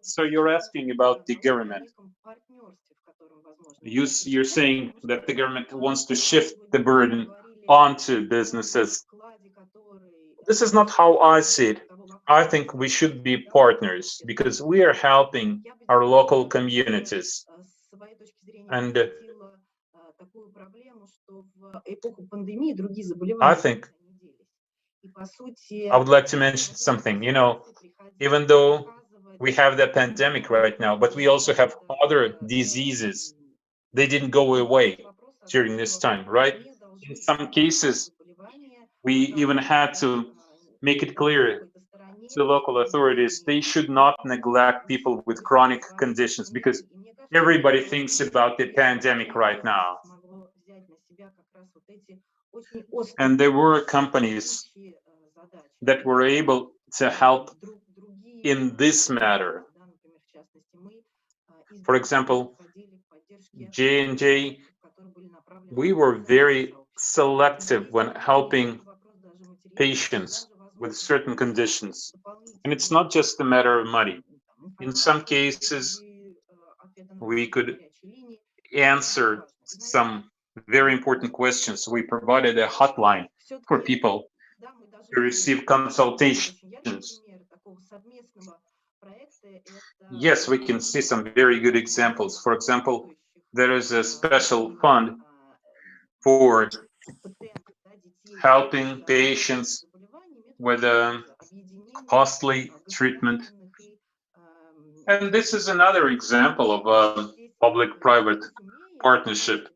So you're asking about the government. You're saying that the government wants to shift the burden onto businesses. This is not how I see it. I think we should be partners because we are helping our local communities. And I think I would like to mention something. You know, even though we have the pandemic right now, but we also have other diseases. They didn't go away during this time, right? In some cases, we even had to make it clear to local authorities they should not neglect people with chronic conditions, because everybody thinks about the pandemic right now. And there were companies that were able to help in this matter. For example, J&J, we were very selective when helping patients with certain conditions. And it's not just a matter of money. In some cases, we could answer some very important questions. We provided a hotline for people to receive consultations. Yes, we can see some very good examples. For example, there is a special fund for helping patients with a costly treatment. And this is another example of a public-private partnership.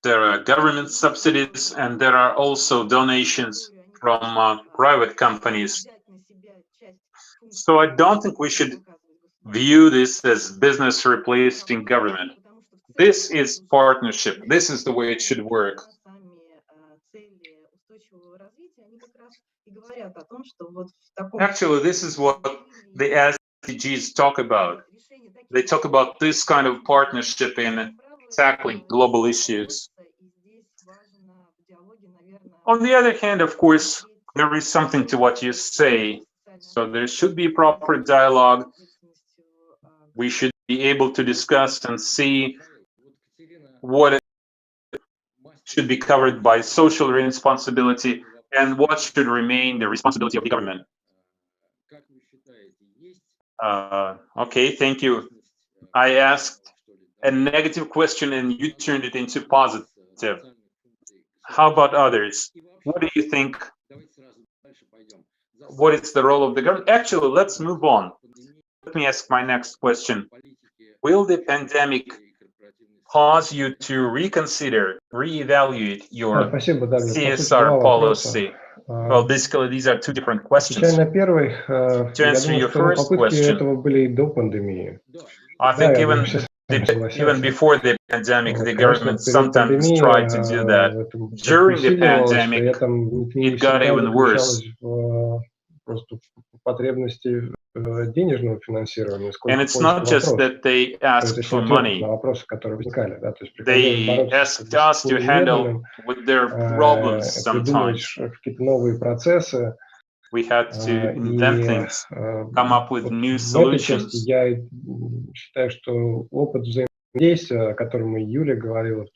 There are government subsidies and there are also donations from private companies. So I don't think we should view this as business replacing government. This is partnership. This is the way it should work. Actually, this is what the SDGs talk about. They talk about this kind of partnership in tackling global issues. On the other hand, of course, there is something to what you say. So there should be proper dialogue. We should be able to discuss and see what should be covered by social responsibility and what should remain the responsibility of the government. Okay, thank you. I asked a negative question and you turned it into positive. How about others? What do you think? What is the role of the government? Actually, let's move on. Let me ask my next question. Will the pandemic cause you to reconsider, reevaluate your CSR policy? Well, basically, these are two different questions. To answer your first question, I think even before the pandemic, the government sometimes tried to do that. During the pandemic, it got even worse. And it's not just that they asked for money. They asked us to handle with their problems sometimes. We had to invent things, come up with new solutions. Действия, о котором и Юля говорила, в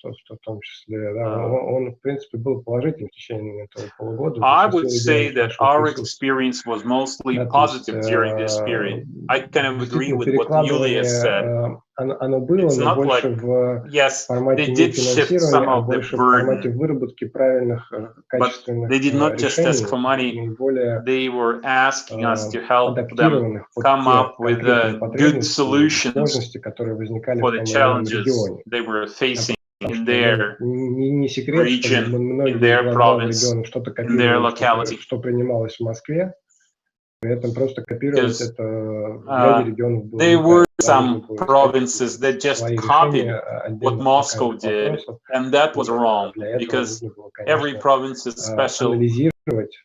том числе, да, он, в принципе, был положительным в течение этого полугода. I would say that our experience was mostly positive during this period. I kind of agree with what Yulia said. Оно было, но больше в формате не финансирования, а больше в формате выработки правильных, качественных решений, более адаптированных под те конкретные потребности, сложности, которые возникали в том или ином регионе. Не секрет, что многие главы регионов что-то копировали, что принималось в Москве, при этом просто копировать это в ряде регионов было. There were some provinces that just copied what Moscow did, and that was wrong, because every province is special.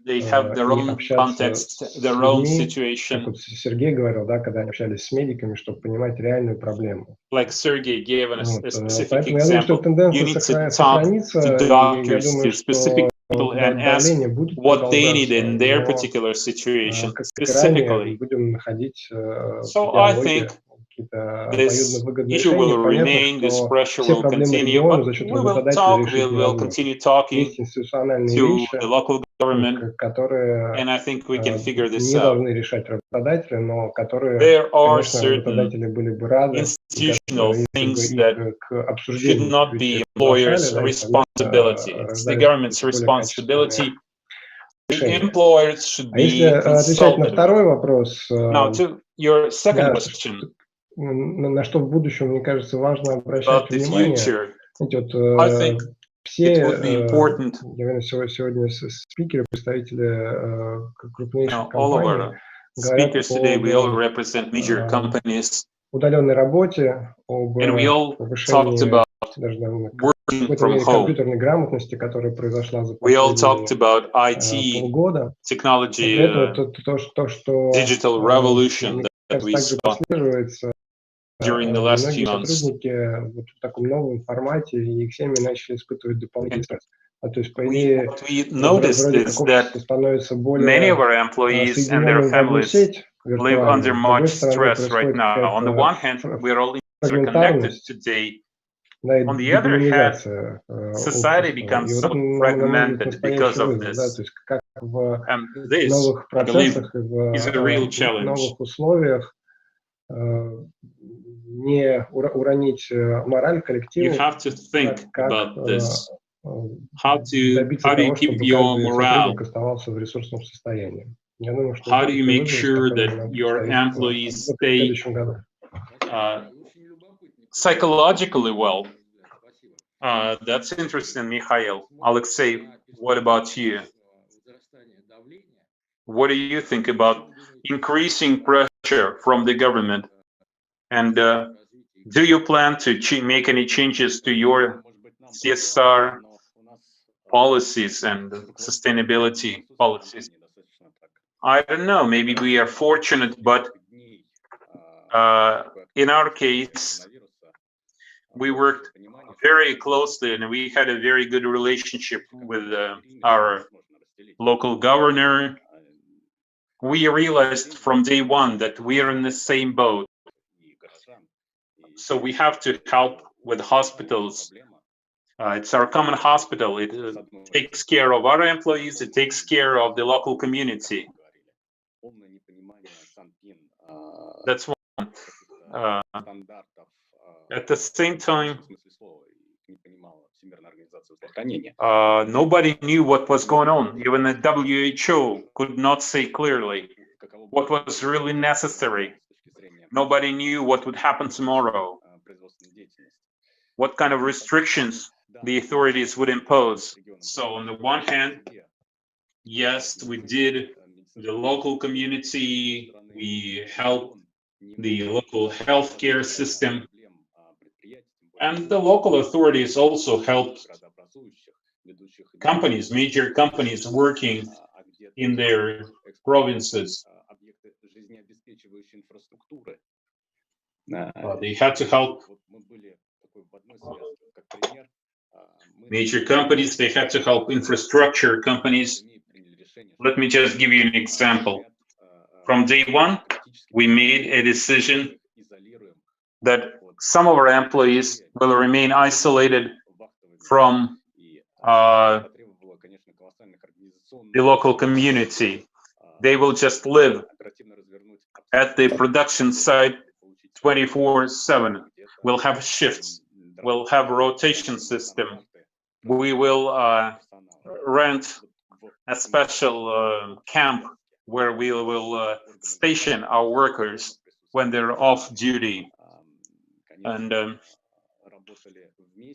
They have their own context, their own situation. Как Сергей говорил, да, когда они общались с медиками, чтобы понимать реальную проблему. Like Sergey gave us a specific example. You need to talk to doctors, to specific people, and ask what they need in their particular situation specifically. So I think this issue will remain, this pressure will continue, but we will talk, we will continue talking to the local government, and I think we can figure this out. There are certain institutional things that should not be employers' responsibility. It's the government's responsibility. The employers should be consulted. Now, to your second question. На что в будущем, мне кажется, важно обращать внимание. Все, я сегодня спикеры, представители крупнейших компаний, говорят о удаленной работе, об повышении даже компьютерной грамотности, которая произошла за последние полгода. То, что также прослеживается during the last few months. Вот в таком новом формате, и их семьи начали испытывать дополнительный стресс. То есть, по идее, становится более many of our employees and their families live under much stress right now. On the one hand, we're all interconnected today. On the other hand, society becomes so fragmented because of this. And this, I believe, is a real challenge. Не уронить мораль коллектива. You have to think about this. How do you keep your morale? Оставался в ресурсном состоянии. How do you make sure that your employees stay psychologically well? That's interesting, Mikhail. Alexei, what about you? What do you think about increasing pressure from the government? And do you plan to make any changes to your CSR policies and sustainability policies? I don't know, maybe we are fortunate, but in our case, we worked very closely and we had a very good relationship with our local governor. We realized from day one that we are in the same boat. So we have to help with hospitals. It's our common hospital. It takes care of our employees. It takes care of the local community. That's one. at the same time, nobody knew what was going on. Even the WHO could not say clearly what was really necessary. Nobody knew what would happen tomorrow, what kind of restrictions the authorities would impose. So on the one hand, yes, we did the local community, we helped the local healthcare system, and the local authorities also helped companies, major companies working in their provinces. They had to help major companies, they had to help infrastructure companies. Let me just give you an example. From day one, we made a decision that some of our employees will remain isolated from the local community. They will just live at the production site 24/7. We'll have shifts. We'll have a rotation system. We will rent a special camp where we will station our workers when they're off duty. And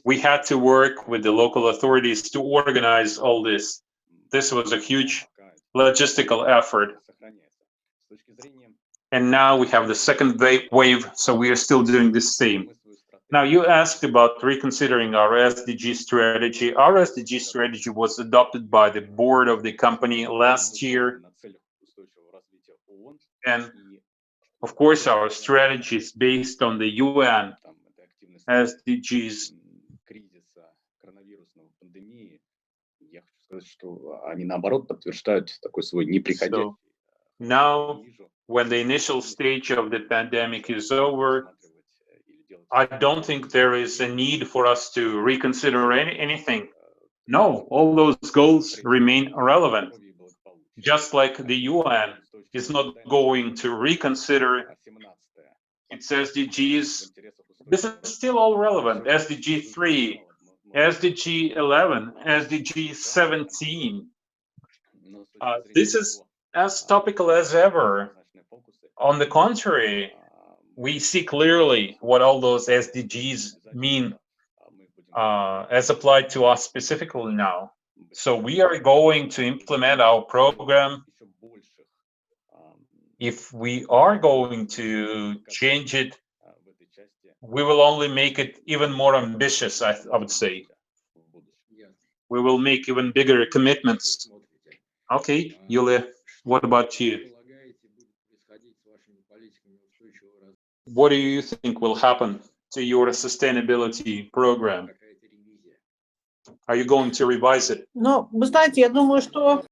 we had to work with the local authorities to organize all this. This was a huge logistical effort. And now we have the second wave, so we are still doing the same. Now, you asked about reconsidering our SDG strategy. Our SDG strategy was adopted by the board of the company last year. And of course, our strategy is based on the UN SDGs. So now, when the initial stage of the pandemic is over, I don't think there is a need for us to reconsider anything. No, all those goals remain relevant. Just like the UN is not going to reconsider its SDGs, this is still all relevant. SDG 3, SDG 11, SDG 17. This is as topical as ever. On the contrary, we see clearly what all those SDGs mean as applied to us specifically now. So we are going to implement our program. If we are going to change it, we will only make it even more ambitious, I would say. We will make even bigger commitments. Okay, Yulia, what about you? What do you think will happen to your sustainability program? Are you going to revise it? Ну, вы знаете, я думаю, что...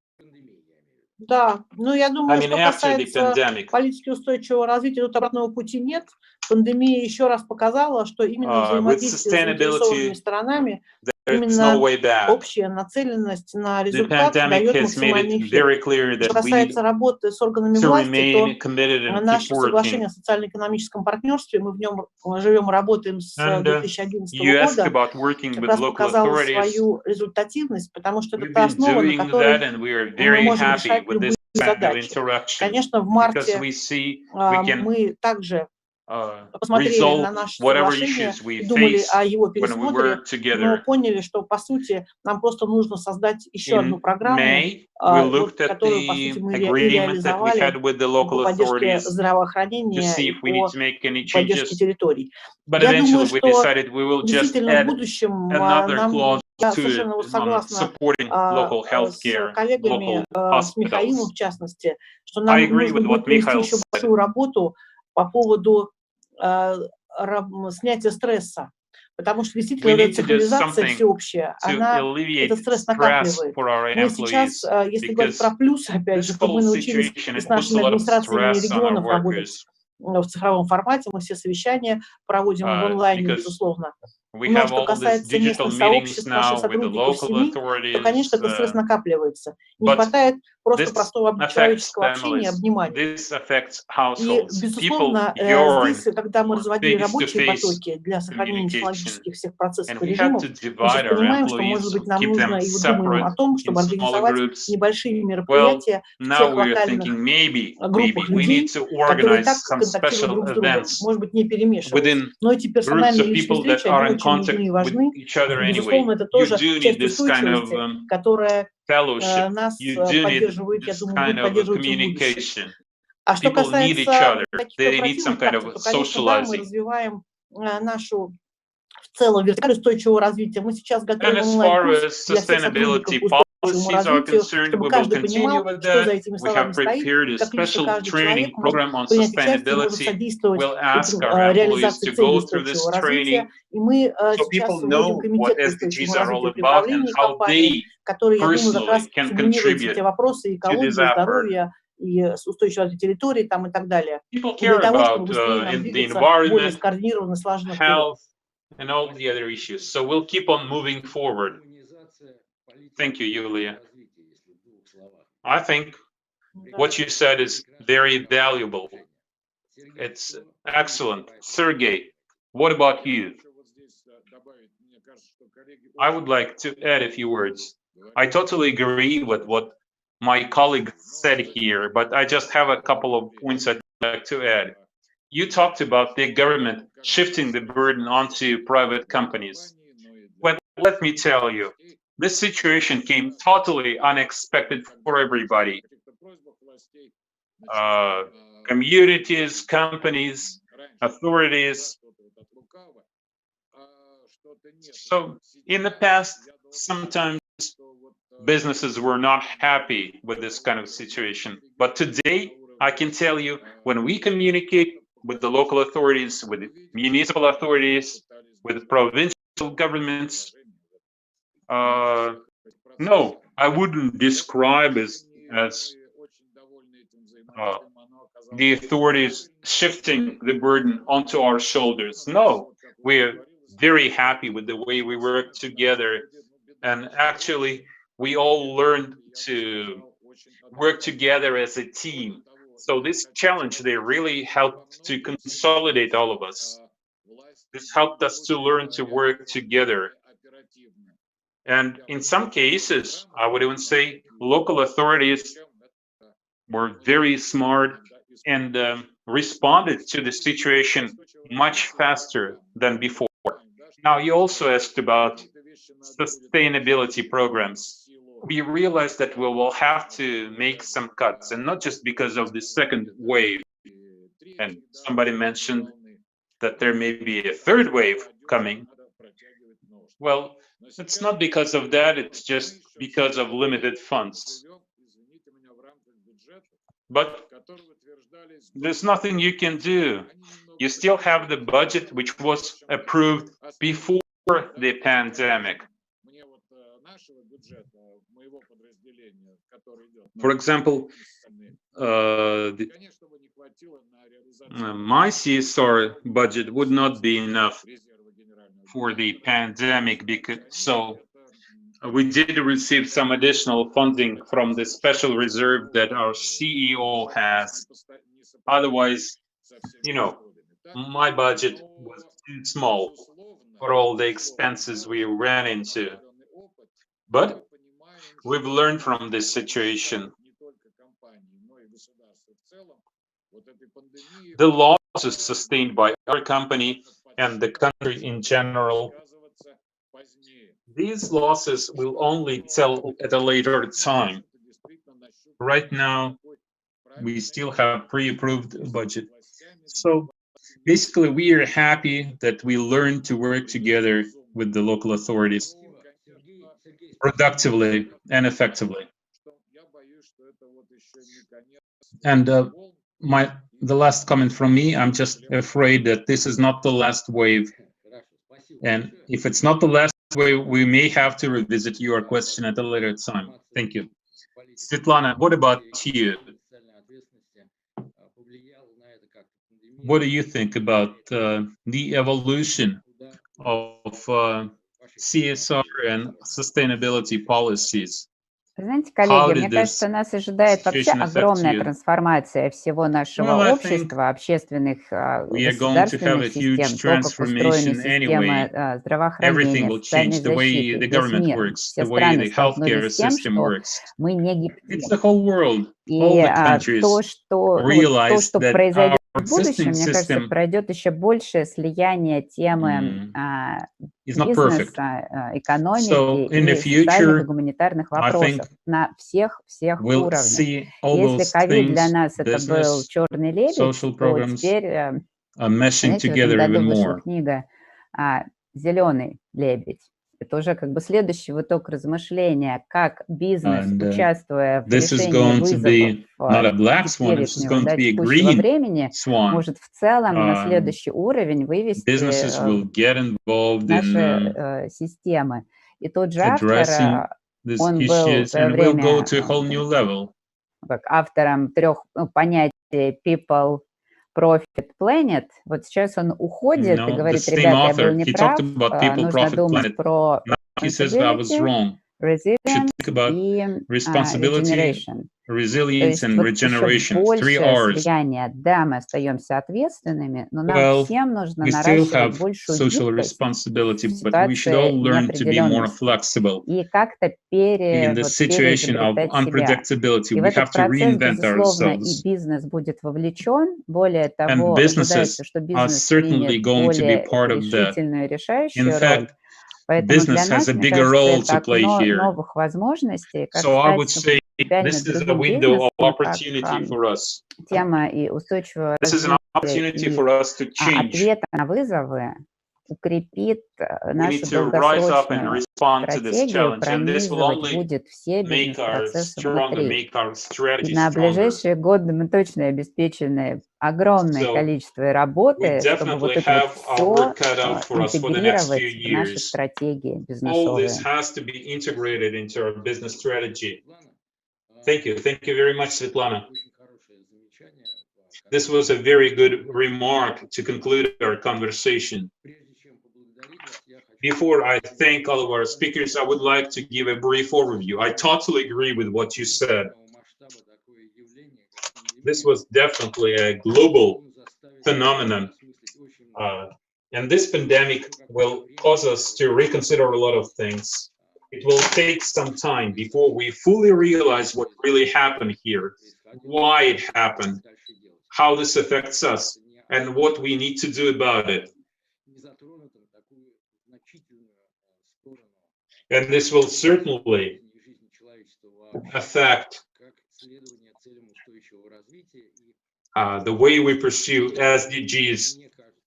Да, ну я думаю, что касается политики устойчивого развития, тут обратного пути нет. Пандемия еще раз показала, что именно взаимодействие с заинтересованными сторонами, именно общая нацеленность на результат дает максимальный эффект. Что касается работы с органами власти, то наше соглашение о социально-экономическом партнерстве, мы в нем живем и работаем с 2011 года, как раз показало свою результативность, потому что это та основа, на которой мы можем решать любые задачи. Конечно, в марте мы также посмотрели на наше соглашение, думали о его пересмотре, но поняли, что, по сути, нам просто нужно создать еще одну программу, которую, по сути, мы реализовали по поддержке здравоохранения и по поддержке территорий. Я думаю, что действительно в будущем нам, я совершенно согласна с коллегами, с Михаилом в частности, что нам нужно будет провести еще большую работу по поводу снятия стресса, потому что действительно эта цифровизация всеобщая, она этот стресс накапливает. Мы сейчас, если говорить про плюсы, опять же, то мы научились с нашими администрациями регионов работать в цифровом формате, мы все совещания проводим в онлайне, безусловно. Но что касается местных сообществ, наших сотрудников, семей, то, конечно, этот стресс накапливается. Не хватает просто простого человеческого общения, обнимания. И, безусловно, здесь, когда мы разводили рабочие потоки для сохранения технологических всех процессов и режимов, мы сейчас понимаем, что, может быть, нам нужно, и мы думаем о том, чтобы организовать небольшие мероприятия в тех локальных группах людей, которые так контактируют друг с другом, может быть, не перемешиваясь. Но эти персональные личные встречи, они очень нужны и важны. Безусловно, это тоже часть устойчивости, которая нас поддерживает, я думаю, будет поддерживать и в будущем. А что касается таких корпоративных практик, то, конечно, да, мы развиваем нашу в целом вертикаль устойчивого развития. Мы сейчас готовим онлайн-курс для всех сотрудников по устойчивому развитию, чтобы каждый понимал, что за этими словами стоит, как лично каждый человек может принять участие, может содействовать реализации целей устойчивого развития. И мы сейчас вводим комитет по устойчивому развитию при управлении компанией, который, я думаю, как раз сублимирует все те вопросы экологии, здоровья и устойчивой территории там и так далее. Для того, чтобы быстрее нам двигаться более скоординированно, слаженно вперед. And all the other issues. So we'll keep on moving forward. Thank you, Yulia. I think what you said is very valuable. It's excellent. Sergey, what about you? I would like to add a few words. I totally agree with what my colleague said here, but I just have a couple of points I'd like to add. You talked about the government shifting the burden onto private companies. But let me tell you, this situation came totally unexpected for everybody. Communities, companies, authorities. So in the past, sometimes businesses were not happy with this kind of situation. But today, I can tell you, when we communicate with the local authorities, with the municipal authorities, with provincial governments, no, I wouldn't describe as the authorities shifting the burden onto our shoulders. No, we're very happy with the way we work together. And actually, we all learned to work together as a team. So this challenge, they really helped to consolidate all of us. This helped us to learn to work together. And in some cases, I would even say local authorities were very smart and responded to the situation much faster than before. Now, you also asked about sustainability programs. We realized that we will have to make some cuts, and not just because of the second wave. And somebody mentioned that there may be a third wave coming. Well, it's not because of that, it's just because of limited funds. But there's nothing you can do. You still have the budget which was approved before the pandemic. For example, my CSR budget would not be enough for the pandemic, so we did receive some additional funding from the special reserve that our CEO has. Otherwise, you know, my budget was too small for all the expenses we ran into. But we've learned from this situation. The losses sustained by our company and the country in general, these losses will only tell at a later time. Right now, we still have pre-approved budget. So basically, we are happy that we learned to work together with the local authorities productively and effectively. And the last comment from me, I'm just afraid that this is not the last wave. And if it's not the last wave, we may have to revisit your question at a later time. Thank you. Svetlana, what about you? What do you think about the evolution of CSR and sustainability policies Знаете, коллеги, мне кажется, нас ожидает вообще огромная трансформация всего нашего общества, общественных, государственных систем, то, как устроены системы здравоохранения, социальной защиты. Весь мир, все страны столкнулись с тем, что мы не гибрид. И то, что произойдет в будущем, мне кажется, пройдет еще большее слияние темы бизнеса, экономики и социальных и гуманитарных вопросов на всех уровнях. Если ковид для нас это был черный лебедь, то теперь, знаете, в этом году вышла книга «Зеленый лебедь». Это уже как бы следующий виток размышления, как бизнес, участвуя в решении вызовов теперешнего текущего времени, может в целом на следующий уровень вывести наши системы. И тот же автор, он был в свое время как автором 3 понятий people, Profit, Planet. Вот сейчас он уходит и говорит: ребята, я был неправ, нужно думать про resilience и regeneration. То есть вот еще большее слияние. Да, мы остаемся ответственными, но нам всем нужно наращивать большую гибкость в ситуации неопределенности и как-то переизобретать себя. И в этот процесс, безусловно, и бизнес будет вовлечен. Более того, ожидается, что бизнес примет более решительную, решающую роль. Поэтому для нас, мне кажется, это окно новых возможностей, как стать другим бизнесом, как тема и устойчивого развития, и ответа на вызовы укрепит нашу долгосрочную стратегию, пронизывать будет все бизнес-процессы внутри. И на ближайшие годы мы точно обеспечены огромное количество работы, чтобы вот это вот все интегрировать в наши стратегии бизнесовые. Thank you very much, Svetlana. This was a very good remark to conclude our conversation. Before I thank all of our speakers, I would like to give a brief overview. I totally agree with what you said. This was definitely a global phenomenon. And this pandemic will cause us to reconsider a lot of things. It will take some time before we fully realize what really happened here, why it happened, how this affects us, and what we need to do about it. And this will certainly affect the way we pursue SDGs.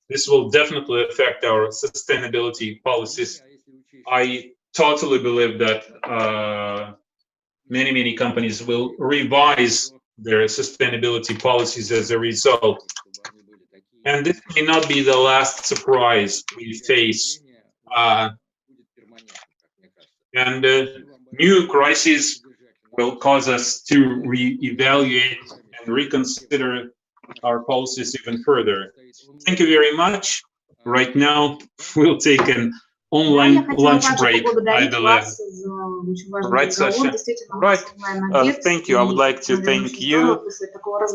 This will definitely affect our sustainability policies. I totally believe that many companies will revise their sustainability policies as a result. And this may not be the last surprise we face. And new crises will cause us to reevaluate and reconsider our policies even further. Thank you very much. Right now, we'll take an online lunch break, I believe. Right, Sasha? Right. Thank you. I would like to thank you.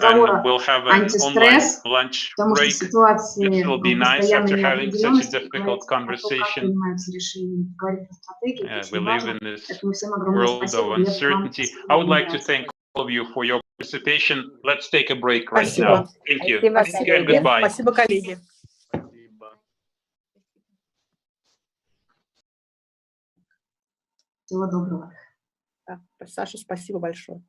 And we'll have an online lunch break. It will be nice after having such a difficult conversation. We live in this world of uncertainty. I would like to thank all of you for your participation. Let's take a break right now. Thank you. Thank you and goodbye. Спасибо, коллеги. Всего доброго. Саша, спасибо большое.